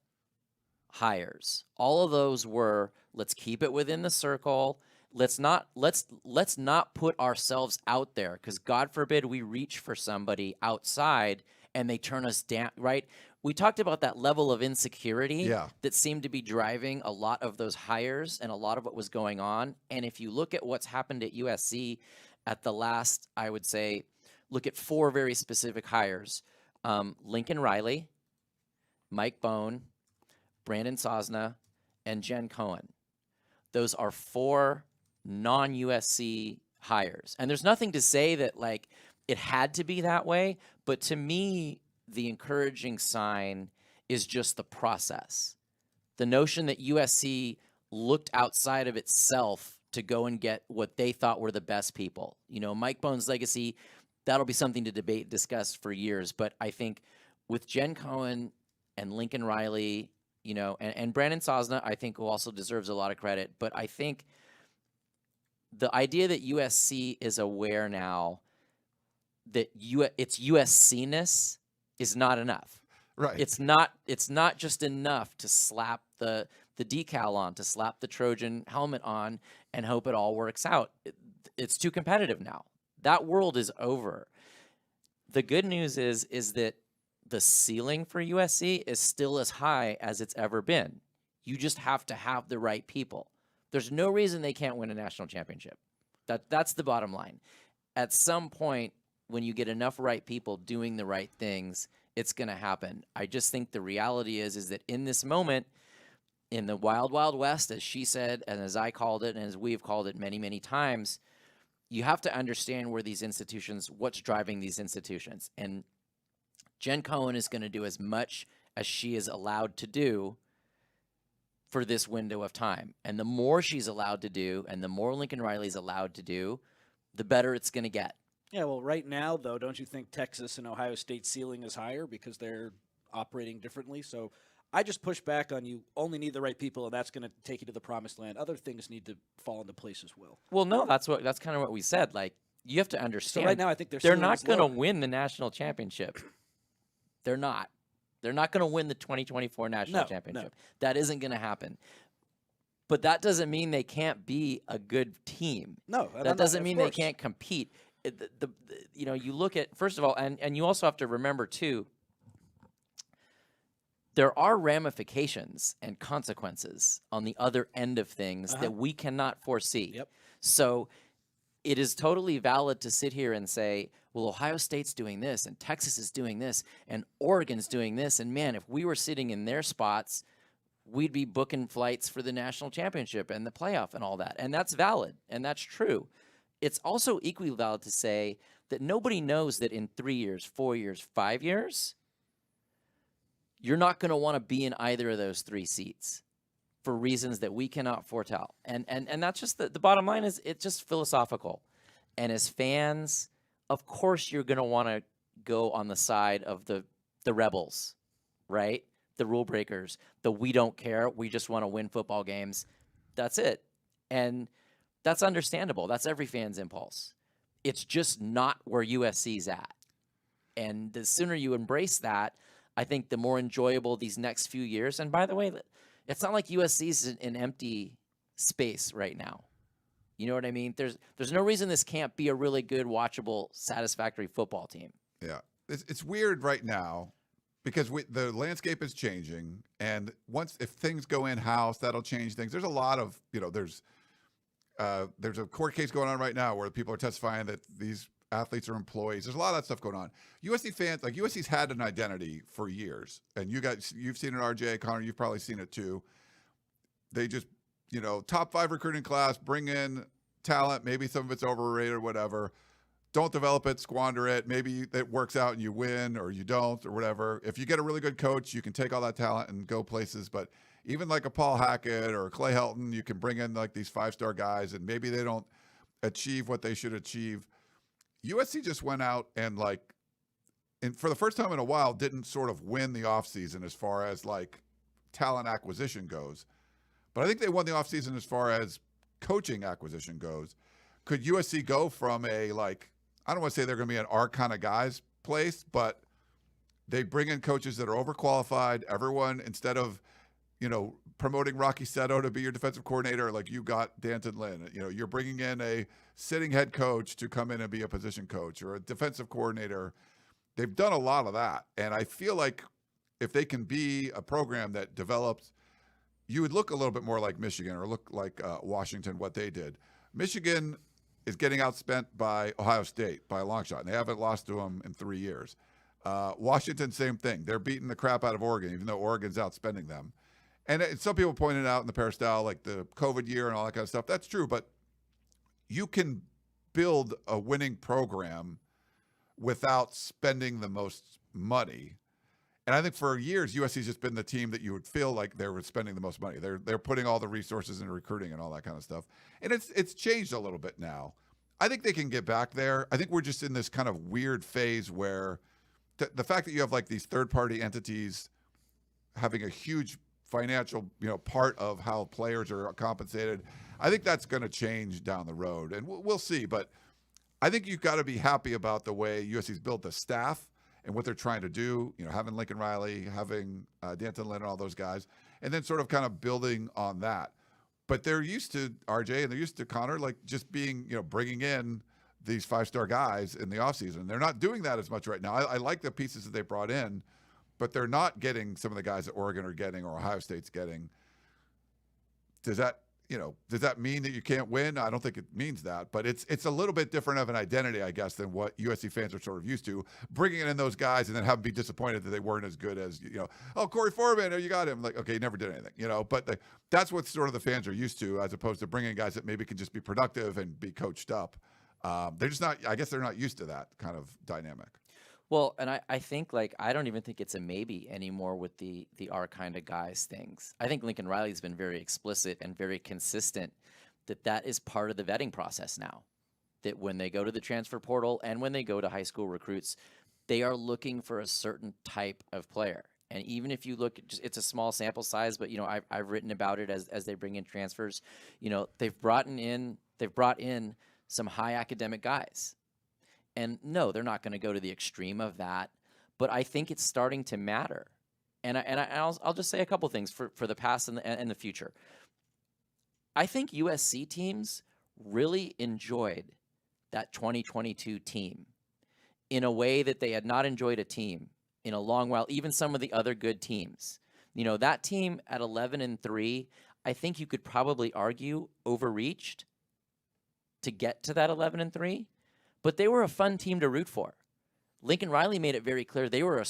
hires. All of those were, let's keep it within the circle. let's not put ourselves out there, because God forbid we reach for somebody outside and they turn us down, right? We talked about that level of insecurity that seemed to be driving a lot of those hires and a lot of what was going on. And if you look at what's happened at USC at the last, I would say, look at 4 very specific hires: Lincoln Riley, Mike Bone, Brandon Sosna, and Jen Cohen. Those are 4 non-USC hires. And there's nothing to say that like it had to be that way, but to me, the encouraging sign is just the process. The notion that USC looked outside of itself to go and get what they thought were the best people. You know, Mike Bone's legacy, that'll be something to debate, discuss for years. But I think with Jen Cohen and Lincoln Riley, you know, and Brandon Sosna, I think, who also deserves a lot of credit. But I think the idea that USC is aware now that its USC-ness is not enough. Right. It's not just enough to slap the decal on, to slap the Trojan helmet on and hope it all works out. It's too competitive now. That world is over. The good news is that the ceiling for USC is still as high as it's ever been. You just have to have the right people. There's no reason they can't win a national championship. That's the bottom line. At some point, when you get enough right people doing the right things, it's going to happen. I just think the reality is that in this moment, in the wild, wild west, as she said, and as I called it, and as we've called it many, many times, you have to understand where these institutions, what's driving these institutions. And Jen Cohen is going to do as much as she is allowed to do for this window of time. And the more she's allowed to do, and the more Lincoln Riley's allowed to do, the better it's going to get. Yeah, well, right now, though, don't you think Texas and Ohio State's ceiling is higher because they're operating differently? So I just push back on you only need the right people, and that's going to take you to the promised land. Other things need to fall into place as well. Well, no, that's kind of what we said. Like, you have to understand. So right now, I think they're not going to win the national championship. They're not. They're not going to win the 2024 national championship. No. That isn't going to happen. But that doesn't mean they can't be a good team. No, that doesn't mean they can't compete. You know, you look at, first of all, and you also have to remember too, there are ramifications and consequences on the other end of things that we cannot foresee. Yep. So it is totally valid to sit here and say, well, Ohio State's doing this, and Texas is doing this, and Oregon's doing this, and man, if we were sitting in their spots, we'd be booking flights for the national championship and the playoff and all that. And that's valid, and that's true. It's also equally valid to say that nobody knows that in 3 years, 4 years, 5 years, you're not going to want to be in either of those 3 seats for reasons that we cannot foretell. And that's just the bottom line is it's just philosophical. And as fans, of course you're going to want to go on the side of the rebels, right? The rule breakers, the we don't care, we just want to win football games. That's it. And that's understandable. That's every fan's impulse. It's just not where USC's at. And the sooner you embrace that, I think the more enjoyable these next few years. And by the way, it's not like USC's an empty space right now. You know what I mean? There's no reason this can't be a really good, watchable, satisfactory football team. Yeah. It's weird right now because the landscape is changing. And if things go in-house, that'll change things. There's a lot of, there's a court case going on right now where people are testifying that these athletes are employees. There's a lot of that stuff going on. USC fans, like USC's had an identity for years, and you've seen it, RJ, Connor, you've probably seen it too. They just, top 5 recruiting class, bring in talent, maybe some of it's overrated or whatever. Don't develop it, squander it. Maybe it works out and you win or you don't or whatever. If you get a really good coach, you can take all that talent and go places, but even like a Paul Hackett or a Clay Helton, you can bring in like these 5-star guys and maybe they don't achieve what they should achieve. USC just went out and for the first time in a while, didn't sort of win the offseason as far as like talent acquisition goes. But I think they won the offseason as far as coaching acquisition goes. Could USC go from I don't want to say they're going to be an our kind of guys place, but they bring in coaches that are overqualified. Everyone, instead of, promoting Rocky Seto to be your defensive coordinator, like you got Danton Lynn. You're bringing in a sitting head coach to come in and be a position coach or a defensive coordinator. They've done a lot of that. And I feel like if they can be a program that develops, you would look a little bit more like Michigan or look like Washington, what they did. Michigan is getting outspent by Ohio State by a long shot, and they haven't lost to them in 3 years. Washington, same thing. They're beating the crap out of Oregon, even though Oregon's outspending them. And some people pointed out in the Peristyle, like the COVID year and all that kind of stuff. That's true, but you can build a winning program without spending the most money. And I think for years, USC's just been the team that you would feel like they were spending the most money. They're putting all the resources into recruiting and all that kind of stuff. And it's changed a little bit now. I think they can get back there. I think we're just in this kind of weird phase where the fact that you have like these third-party entities having a huge financial, part of how players are compensated, I think that's going to change down the road, and we'll see. But I think you've got to be happy about the way USC's built the staff and what they're trying to do. Having Lincoln Riley, having Danton Lynn, and all those guys, and then sort of kind of building on that. But they're used to RJ and they're used to Connor, like just being, bringing in these 5-star guys in the offseason. They're not doing that as much right now. I like the pieces that they brought in, but they're not getting some of the guys that Oregon are getting or Ohio State's getting. Does that mean that you can't win? I don't think it means that, but it's a little bit different of an identity, I guess, than what USC fans are sort of used to. Bringing in those guys and then have them be disappointed that they weren't as good as, Corey Foreman, you got him. Like, okay, he never did anything, but that's what sort of the fans are used to, as opposed to bringing guys that maybe can just be productive and be coached up. They're just not, I guess they're not used to that kind of dynamic. Well, and I think, I don't even think it's a maybe anymore with the our kind of guys things. I think Lincoln Riley's been very explicit and very consistent that is part of the vetting process now. That when they go to the transfer portal and when they go to high school recruits, they are looking for a certain type of player. And even if you look, it's a small sample size, but I've written about it as they bring in transfers. They've brought in some high academic guys. And no, they're not going to go to the extreme of that, but I think it's starting to matter. And I'll just say a couple things for the past and the future. I think USC teams really enjoyed that 2022 team in a way that they had not enjoyed a team in a long while, even some of the other good teams. That team at 11-3, I think you could probably argue overreached to get to that 11-3. But they were a fun team to root for. Lincoln Riley made it very clear they were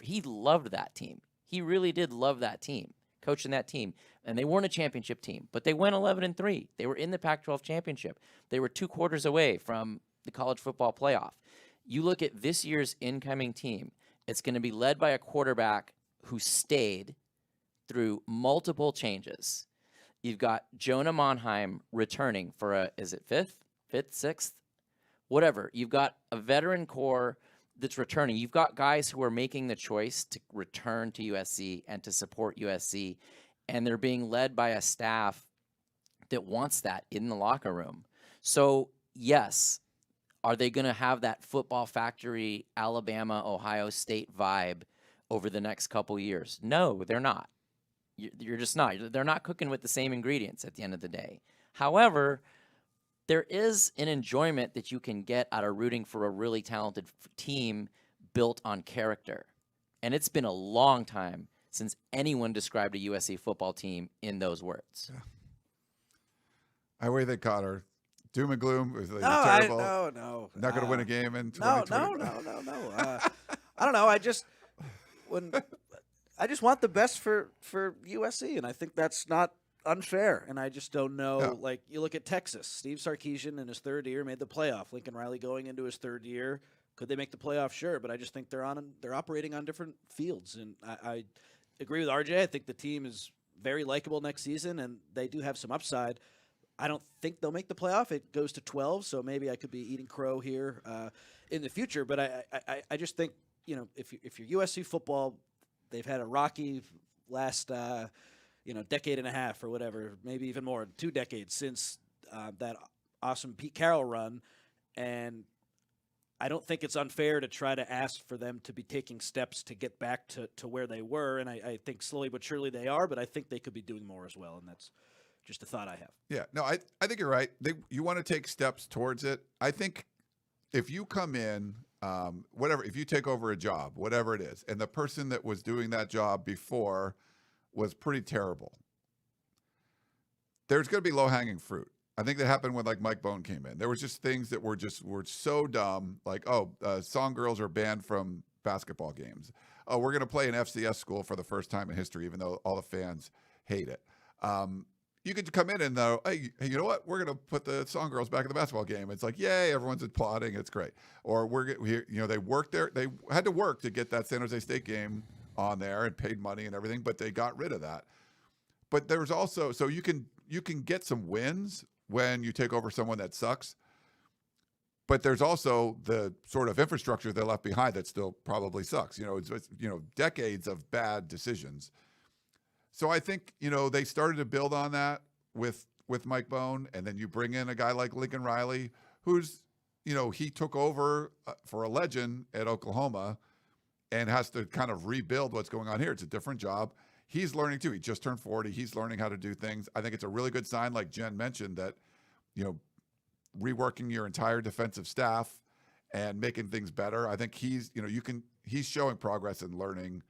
he loved that team. He really did love that team, coaching that team. And they weren't a championship team, but they went 11-3. They were in the Pac-12 championship. They were 2 quarters away from the college football playoff. You look at this year's incoming team, it's going to be led by a quarterback who stayed through multiple changes. You've got Jonah Monheim returning for is it fifth, sixth? Whatever. You've got a veteran core that's returning. You've got guys who are making the choice to return to USC and to support USC, and they're being led by a staff that wants that in the locker room. So, yes, are they going to have that football factory, Alabama, Ohio State vibe over the next couple years? No, they're not. You're just not. They're not cooking with the same ingredients at the end of the day. However, there is an enjoyment that you can get out of rooting for a really talented team built on character. And it's been a long time since anyone described a USC football team in those words. Yeah. What do you think, Connor? Doom and gloom? Is it terrible? No. Not going to win a game in 2020? No. I don't know. I just want the best for USC, and I think that's not unfair, and I just don't know. Yeah. Like, you look at Texas, Steve Sarkisian in his 3rd year made the playoff. Lincoln Riley going into his 3rd year, could they make the playoff? Sure, but I just think they're operating on different fields, and I agree with RJ. I think the team is very likable next season, and they do have some upside. I don't think they'll make the playoff. It goes to 12, so maybe I could be eating crow here in the future. But I just think, if you're USC football, they've had a rocky last decade and a half or whatever, maybe even more, 2 decades since that awesome Pete Carroll run. And I don't think it's unfair to try to ask for them to be taking steps to get back to where they were. And I think slowly but surely they are, but I think they could be doing more as well. And that's just a thought I have. Yeah, no, I think you're right. You want to take steps towards it. I think if you come in, if you take over a job, whatever it is, and the person that was doing that job before was pretty terrible, there's going to be low-hanging fruit. I think that happened when like Mike Bohn came in. There was just things that were so dumb, like, song girls are banned from basketball games. Oh, we're going to play an FCS school for the first time in history, even though all the fans hate it. You could come in and though, hey, you know what? We're going to put the song girls back in the basketball game. It's like, yay, everyone's applauding. It's great. Or they worked there. They had to work to get that San Jose State game on there and paid money and everything, but they got rid of that. But there's also, so you can get some wins when you take over someone that sucks. But there's also the sort of infrastructure they left behind that still probably sucks. It's decades of bad decisions. So I think, they started to build on that with Mike Bohn, and then you bring in a guy like Lincoln Riley, who's, he took over for a legend at Oklahoma and has to kind of rebuild what's going on here. It's a different job. He's learning too. He just turned 40. He's learning how to do things. I think it's a really good sign, like Jen mentioned, that, reworking your entire defensive staff and making things better. I think he's showing progress and learning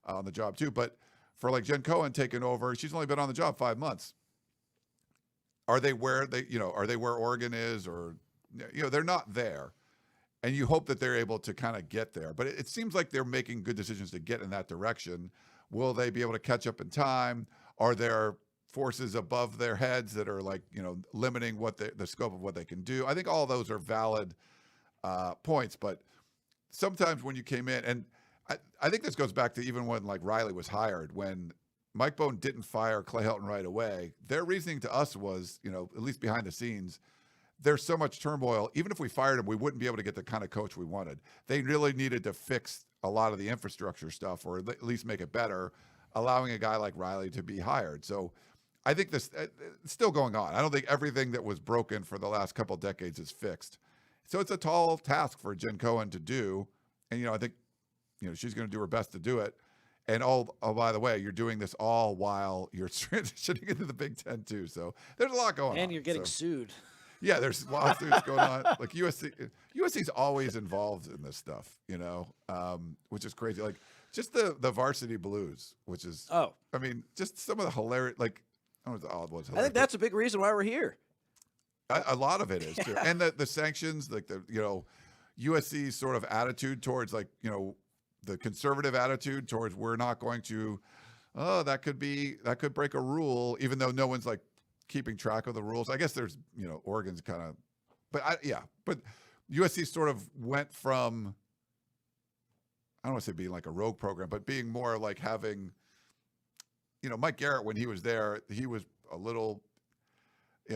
on the job too. But for like Jen Cohen taking over, she's only been on the job 5 months. Are they where Oregon is, or, they're not there. And you hope that they're able to kind of get there. But it seems like they're making good decisions to get in that direction. Will they be able to catch up in time? Are there forces above their heads that are like, limiting the scope of what they can do? I think all those are valid points. But sometimes when you came in, and I think this goes back to even when like Riley was hired, when Mike Bohn didn't fire Clay Helton right away, their reasoning to us was, at least behind the scenes, there's so much turmoil. Even if we fired him, we wouldn't be able to get the kind of coach we wanted. They really needed to fix a lot of the infrastructure stuff, or at least make it better, allowing a guy like Riley to be hired. So I think this it's still going on. I don't think everything that was broken for the last couple of decades is fixed. So it's a tall task for Jen Cohen to do. And, I think, she's going to do her best to do it. And by the way, you're doing this all while you're transitioning into the Big Ten too. So there's a lot going on. And you're getting sued. Yeah, there's lawsuits going on. Like USC's always involved in this stuff, which is crazy. Like just the varsity blues, which is, just some of the hilarious, like, I don't know what the odd ones. I think that's a big reason why we're here. A lot of it is too. And the sanctions, like USC's sort of attitude towards like, the conservative attitude towards we're not going to, that could break a rule, even though no one's like keeping track of the rules. I guess there's, Oregon's kind of, but USC sort of went from, I don't want to say being like a rogue program, but being more like having, Mike Garrett, when he was there, he was a little,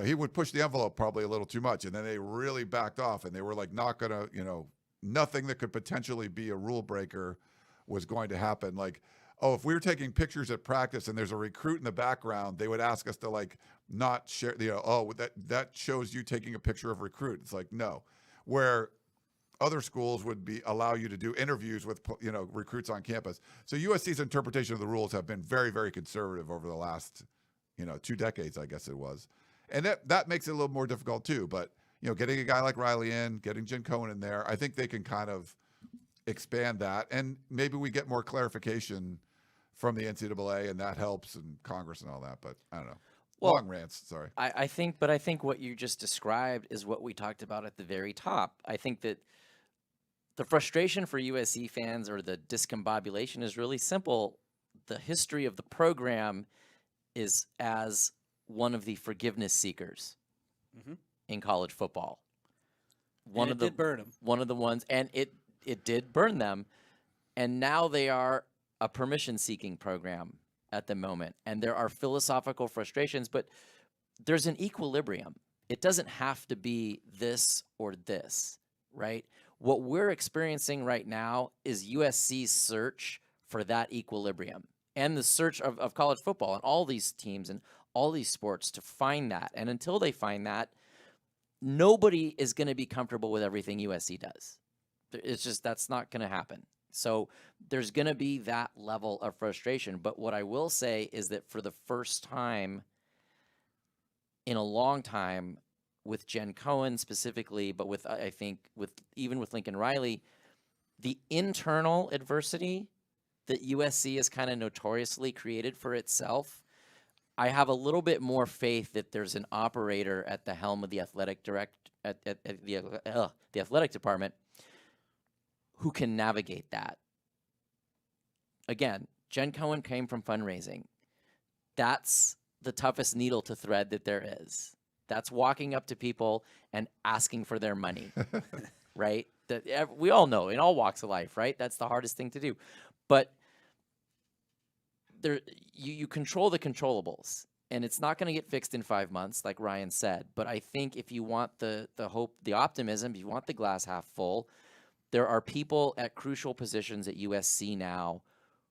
he would push the envelope probably a little too much. And then they really backed off, and they were like not going to, nothing that could potentially be a rule breaker was going to happen. Like, if we were taking pictures at practice and there's a recruit in the background, they would ask us to like not share, that shows you taking a picture of recruit. It's like, no. Where other schools would allow you to do interviews with, recruits on campus. So USC's interpretation of the rules have been very, very conservative over the last, 2 decades, I guess it was. And that makes it a little more difficult too. But, getting a guy like Riley in, getting Jen Cohen in there, I think they can kind of expand that. And maybe we get more clarification from the NCAA, and that helps, and Congress and all that. But I don't know. Long rants, sorry. I think what you just described is what we talked about at the very top. I think that the frustration for USC fans, or the discombobulation, is really simple. The history of the program is as one of the forgiveness seekers in college football. Did burn them. One of the ones, and it did burn them. And now they are a permission-seeking program at the moment. And there are philosophical frustrations, but there's an equilibrium. It doesn't have to be this or this, right? What we're experiencing right now is USC's search for that equilibrium, and the search of college football and all these teams and all these sports to find that. And until they find that, nobody is going to be comfortable with everything USC does. It's just that's not going to happen. So there's going to be that level of frustration. But what I will say is that for the first time in a long time, with Jen Cohen specifically, but with I think even with Lincoln Riley, the internal adversity that USC has kind of notoriously created for itself, I have a little bit more faith that there's an operator at the helm of the athletic the athletic department who can navigate that. Again, Jen Cohen came from fundraising. That's the toughest needle to thread that there is. That's walking up to people and asking for their money, right? That we all know in all walks of life, right? That's the hardest thing to do. But there, you control the controllables, and it's not going to get fixed in 5 months, like Ryan said. But I think if you want the hope, the optimism, if you want the glass half full, there are people at crucial positions at USC now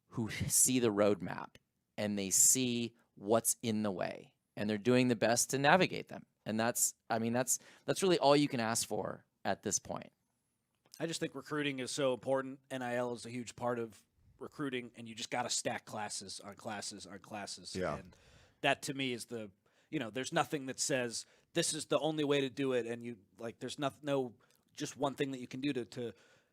who see the roadmap and they see what's in the way, and they're doing the best to navigate them. And that's really all you can ask for at this point. I just think recruiting is so important. NIL is a huge part of recruiting, and you just got to stack classes on classes on classes. Yeah. And that to me is there's nothing that says this is the only way to do it. And there's no just one thing that you can do to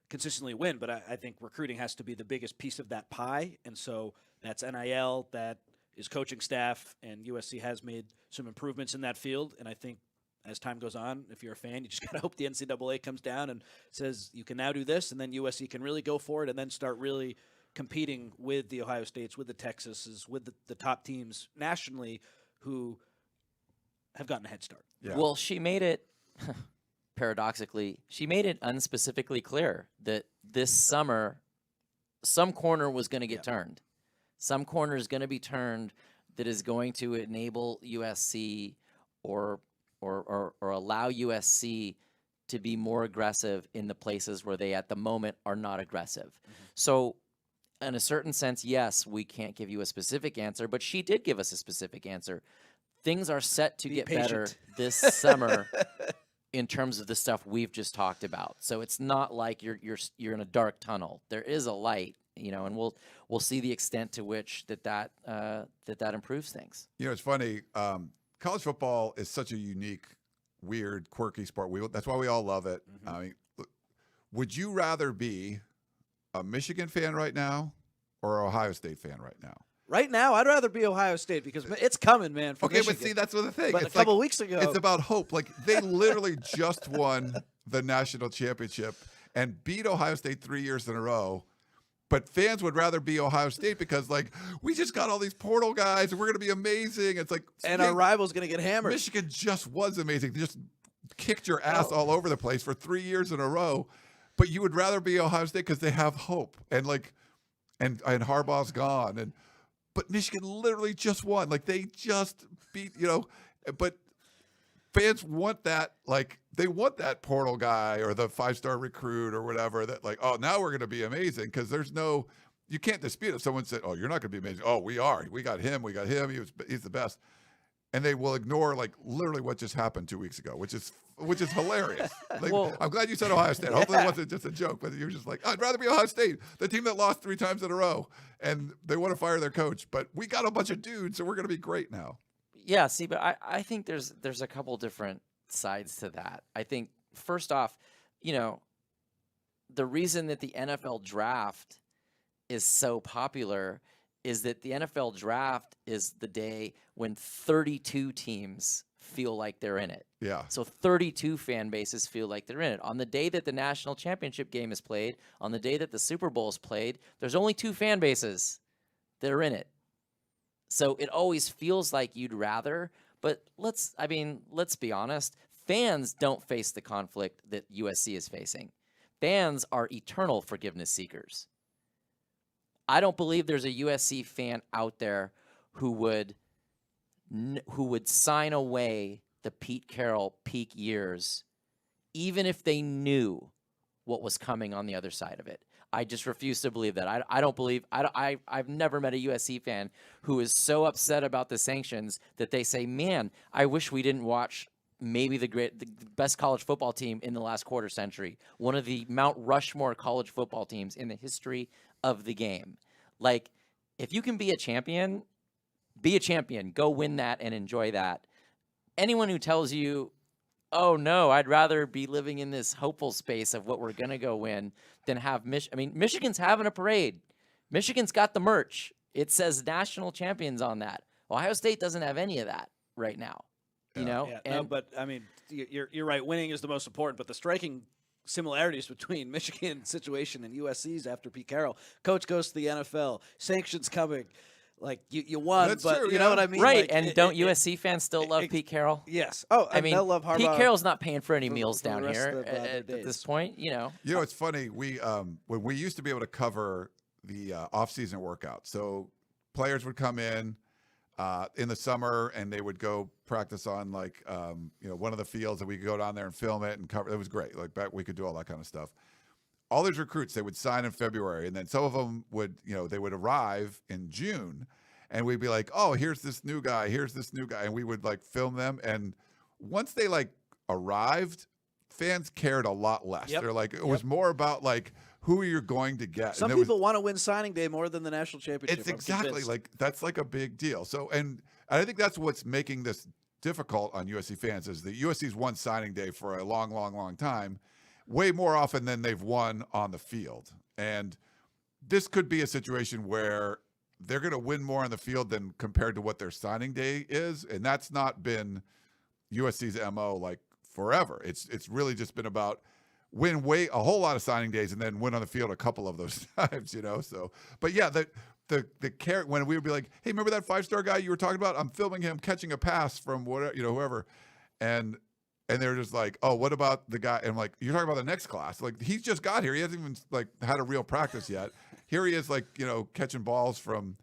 consistently win. But I think recruiting has to be the biggest piece of that pie. And so that's NIL, that is coaching staff, and USC has made some improvements in that field. And I think as time goes on, if you're a fan, you just got to hope the NCAA comes down and says you can now do this, and then USC can really go for it and then start really competing with the Ohio States, with the Texases, with the top teams nationally who have gotten a head start. Yeah. Well, she made it, paradoxically, she made it unspecifically clear that this summer some corner was going to get turned. Some corner is going to be turned that is going to enable USC or allow USC to be more aggressive in the places where they at the moment are not aggressive. Mm-hmm. So in a certain sense, yes, we can't give you a specific answer, but she did give us a specific answer. Things are set to get better this summer in terms of the stuff we've just talked about. So it's not like you're in a dark tunnel. There is a light, and we'll see the extent to which that improves things. It's funny. College football is such a unique, weird, quirky sport. That's why we all love it. Mm-hmm. I mean, would you rather be a Michigan fan right now or an Ohio State fan right now? Right now, I'd rather be Ohio State because it's coming, man. For Michigan. But see, that's the thing. But it's a couple weeks ago, it's about hope. Like they literally just won the national championship and beat Ohio State 3 years in a row. But fans would rather be Ohio State because, we just got all these portal guys and we're going to be amazing. It's like, and our rival's going to get hammered. Michigan just was amazing. They just kicked your ass all over the place for 3 years in a row. But you would rather be Ohio State because they have hope and Harbaugh's gone but Michigan literally just won. They just beat, but fans want that, they want that portal guy or the 5-star recruit or whatever that now we're going to be amazing because you can't dispute if someone said, oh, you're not going to be amazing. Oh, we are. We got him. He's the best. And they will ignore literally what just happened 2 weeks ago, which is hilarious. I'm glad you said Ohio State. Hopefully it wasn't just a joke, but you're just I'd rather be Ohio State, the team that lost 3 times in a row, and they want to fire their coach. But we got a bunch of dudes, so we're going to be great now. Yeah, see, but I think there's a couple different sides to that. I think first off, the reason that the NFL draft is so popular is that the NFL draft is the day when 32 teams feel like they're in it. Yeah. So 32 fan bases feel like they're in it. On the day that the national championship game is played, on the day that the Super Bowl is played, there's only 2 fan bases that are in it. So it always feels like you'd rather, but let's be honest, fans don't face the conflict that USC is facing. Fans are eternal forgiveness seekers. I don't believe there's a USC fan out there who would sign away the Pete Carroll peak years, even if they knew what was coming on the other side of it. I just refuse to believe that. I've never met a USC fan who is so upset about the sanctions that they say, man, I wish we didn't watch maybe the best college football team in the last quarter century, one of the Mount Rushmore college football teams in the history of the game. Like, if you can be a champion, go win that and enjoy that. Anyone who tells you, oh no, I'd rather be living in this hopeful space of what we're going to go win than have Michigan's having a parade. Michigan's got the merch. It says national champions on that. Ohio State doesn't have any of that right now. You know, no, but I mean, you're right. Winning is the most important, but the striking similarities between Michigan's situation and USC's after Pete Carroll. Coach goes to the NFL. Sanctions coming. Like you won, That's but true, you know what I mean, right? Like, and don't USC fans still love Pete Carroll? Yes. Oh, I mean, they'll love Harbaugh. Pete Carroll's not paying for any for meals the down rest here of, their at days. this point. You know, It's funny. We when we used to be able to cover the off-season workout, so players would come in the summer and they would go practice on like one of the fields, and we could go down there and film it and cover. It was great. Like back, we could do all that kind of stuff. All these recruits, they would sign in February, and then some of them would, they would arrive in June, and we'd be like, oh, here's this new guy, and we would like film them. And once they like arrived, fans cared a lot less. Yep. They're like, it was more about like who you're going to get. Some people want to win signing day more than the national championship. It's I'm exactly convinced. like that's like a big deal. So, and I think that's what's making this difficult on USC fans is that USC's won signing day for a long, long, long time, way more often than they've won on the field. And this could be a situation where they're going to win more on the field than compared to what their signing day is. And that's not been USC's MO like forever. It's really just been about win a whole lot of signing days and then win on the field a couple of those times, So, but yeah, the care when we would be like, hey, remember that 5-star guy you were talking about? I'm filming him catching a pass from whatever, whoever. And they're just like, oh, what about the guy? And I'm like, you're talking about the next class. Like, he's just got here. He hasn't even like had a real practice yet. Here he is, like, catching balls from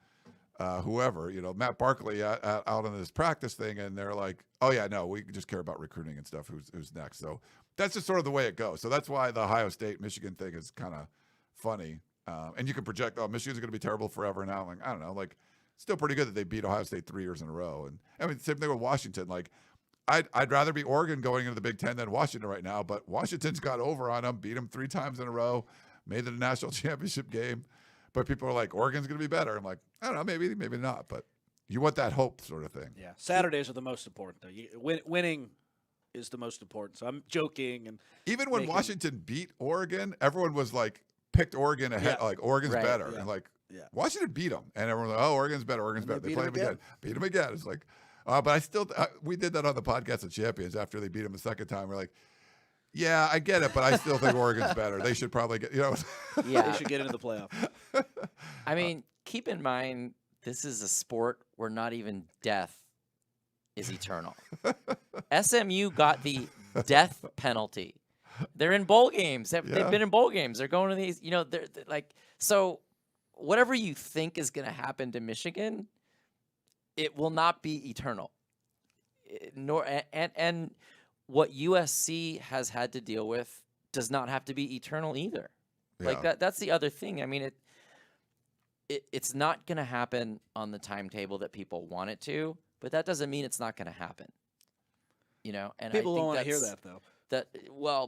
whoever, Matt Barkley out on this practice thing. And they're like, oh yeah, no, we just care about recruiting and stuff. Who's next? So that's just sort of the way it goes. So that's why the Ohio State Michigan thing is kind of funny. And you can project, oh, Michigan's going to be terrible forever now. Like, I don't know, like, still pretty good that they beat Ohio State 3 years in a row. And I mean, same thing with Washington. Like, I'd rather be Oregon going into the Big Ten than Washington right now, but Washington's got over on them, beat them 3 times in a row, made it a national championship game. But people are like, Oregon's going to be better. I'm like, I don't know, maybe not. But you want that hope sort of thing. Yeah, Saturdays are the most important, though. Winning is the most important. So I'm joking. And even when Washington beat Oregon, everyone was like, picked Oregon ahead, like Oregon's better. Yeah. And like, Washington beat them. And everyone's like, oh, Oregon's better. They play them again. Beat them again. It's like, but I still, we did that on the podcast of Champions after they beat them the second time. We're like, yeah, I get it, but I still think Oregon's better. They should probably get, Yeah, they should get into the playoff. I mean, keep in mind, this is a sport where not even death is eternal. SMU got the death penalty. They're in bowl games. They've been in bowl games. They're going to these, they're like, so whatever you think is going to happen to Michigan, it will not be eternal. And what USC has had to deal with does not have to be eternal either. Yeah. Like that's the other thing. I mean, it's not going to happen on the timetable that people want it to, but that doesn't mean it's not going to happen. And People I think don't want to hear that, though.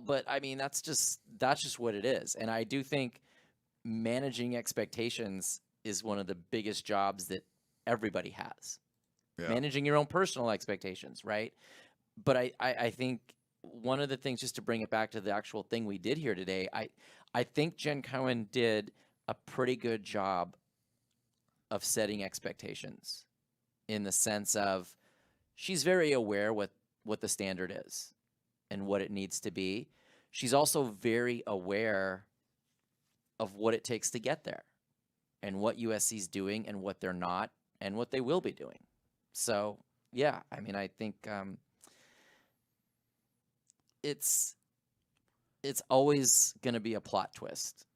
But I mean, that's just what it is. And I do think managing expectations is one of the biggest jobs that everybody has. Yeah. Managing your own personal expectations, right? But I think one of the things, just to bring it back to the actual thing we did here today, I think Jen Cohen did a pretty good job of setting expectations in the sense of she's very aware what the standard is and what it needs to be. She's also very aware of what it takes to get there and what USC's doing and what they're not and what they will be doing. So, yeah, I mean, I think it's always going to be a plot twist.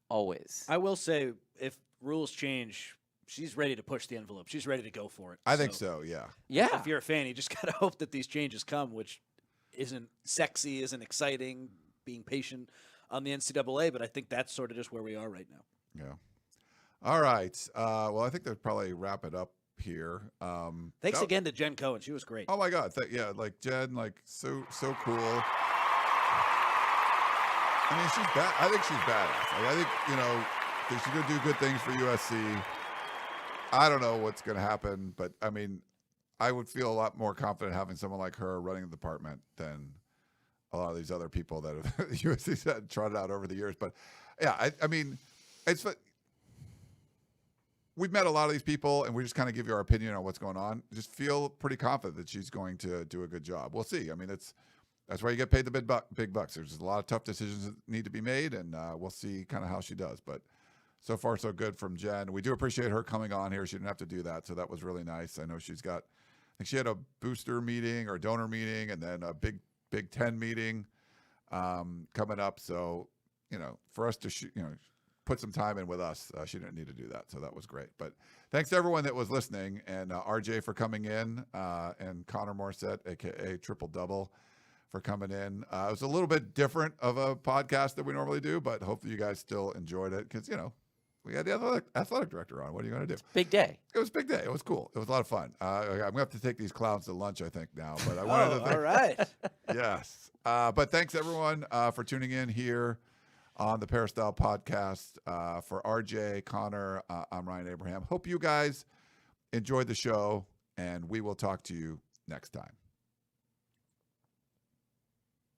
Always. I will say, if rules change, she's ready to push the envelope. She's ready to go for it. I think so, yeah. Yeah. If you're a fan, you just got to hope that these changes come, which isn't sexy, isn't exciting, being patient on the NCAA, but I think that's sort of just where we are right now. Yeah. All right. Well, I think they'll probably wrap it up here. Thanks that- again to Jen Cohen. She was great. Oh my God. Yeah. Like Jen, like so cool. I mean, she's bad. I think she's badass. Like, I think, that she's going to do good things for USC. I don't know what's going to happen, but I mean, I would feel a lot more confident having someone like her running the department than a lot of these other people that have USC's had trotted out over the years. But yeah, I mean, we've met a lot of these people, and we just kind of give you our opinion on what's going on. Just feel pretty confident that she's going to do a good job. We'll see. I mean, that's why you get paid the big bucks. There's a lot of tough decisions that need to be made, and we'll see kind of how she does. But so far, so good from Jen. We do appreciate her coming on here. She didn't have to do that, so that was really nice. I know she's got, I think she had a booster meeting or donor meeting, and then a Big Ten meeting coming up. So, for us to put some time in with us, she didn't need to do that. So that was great. But thanks to everyone that was listening, and RJ for coming in, and Connor Morrissette, aka Triple Double, for coming in. It was a little bit different of a podcast that we normally do, but hopefully you guys still enjoyed it because, we had the athletic director on. What are you going to do? Big day. It was a big day. It was cool. It was a lot of fun. I'm going to have to take these clowns to lunch, I think, now. But I wanted to all right. Yes. But thanks, everyone, for tuning in here on the Peristyle Podcast. For RJ, Connor, I'm Ryan Abraham. Hope you guys enjoyed the show, and we will talk to you next time.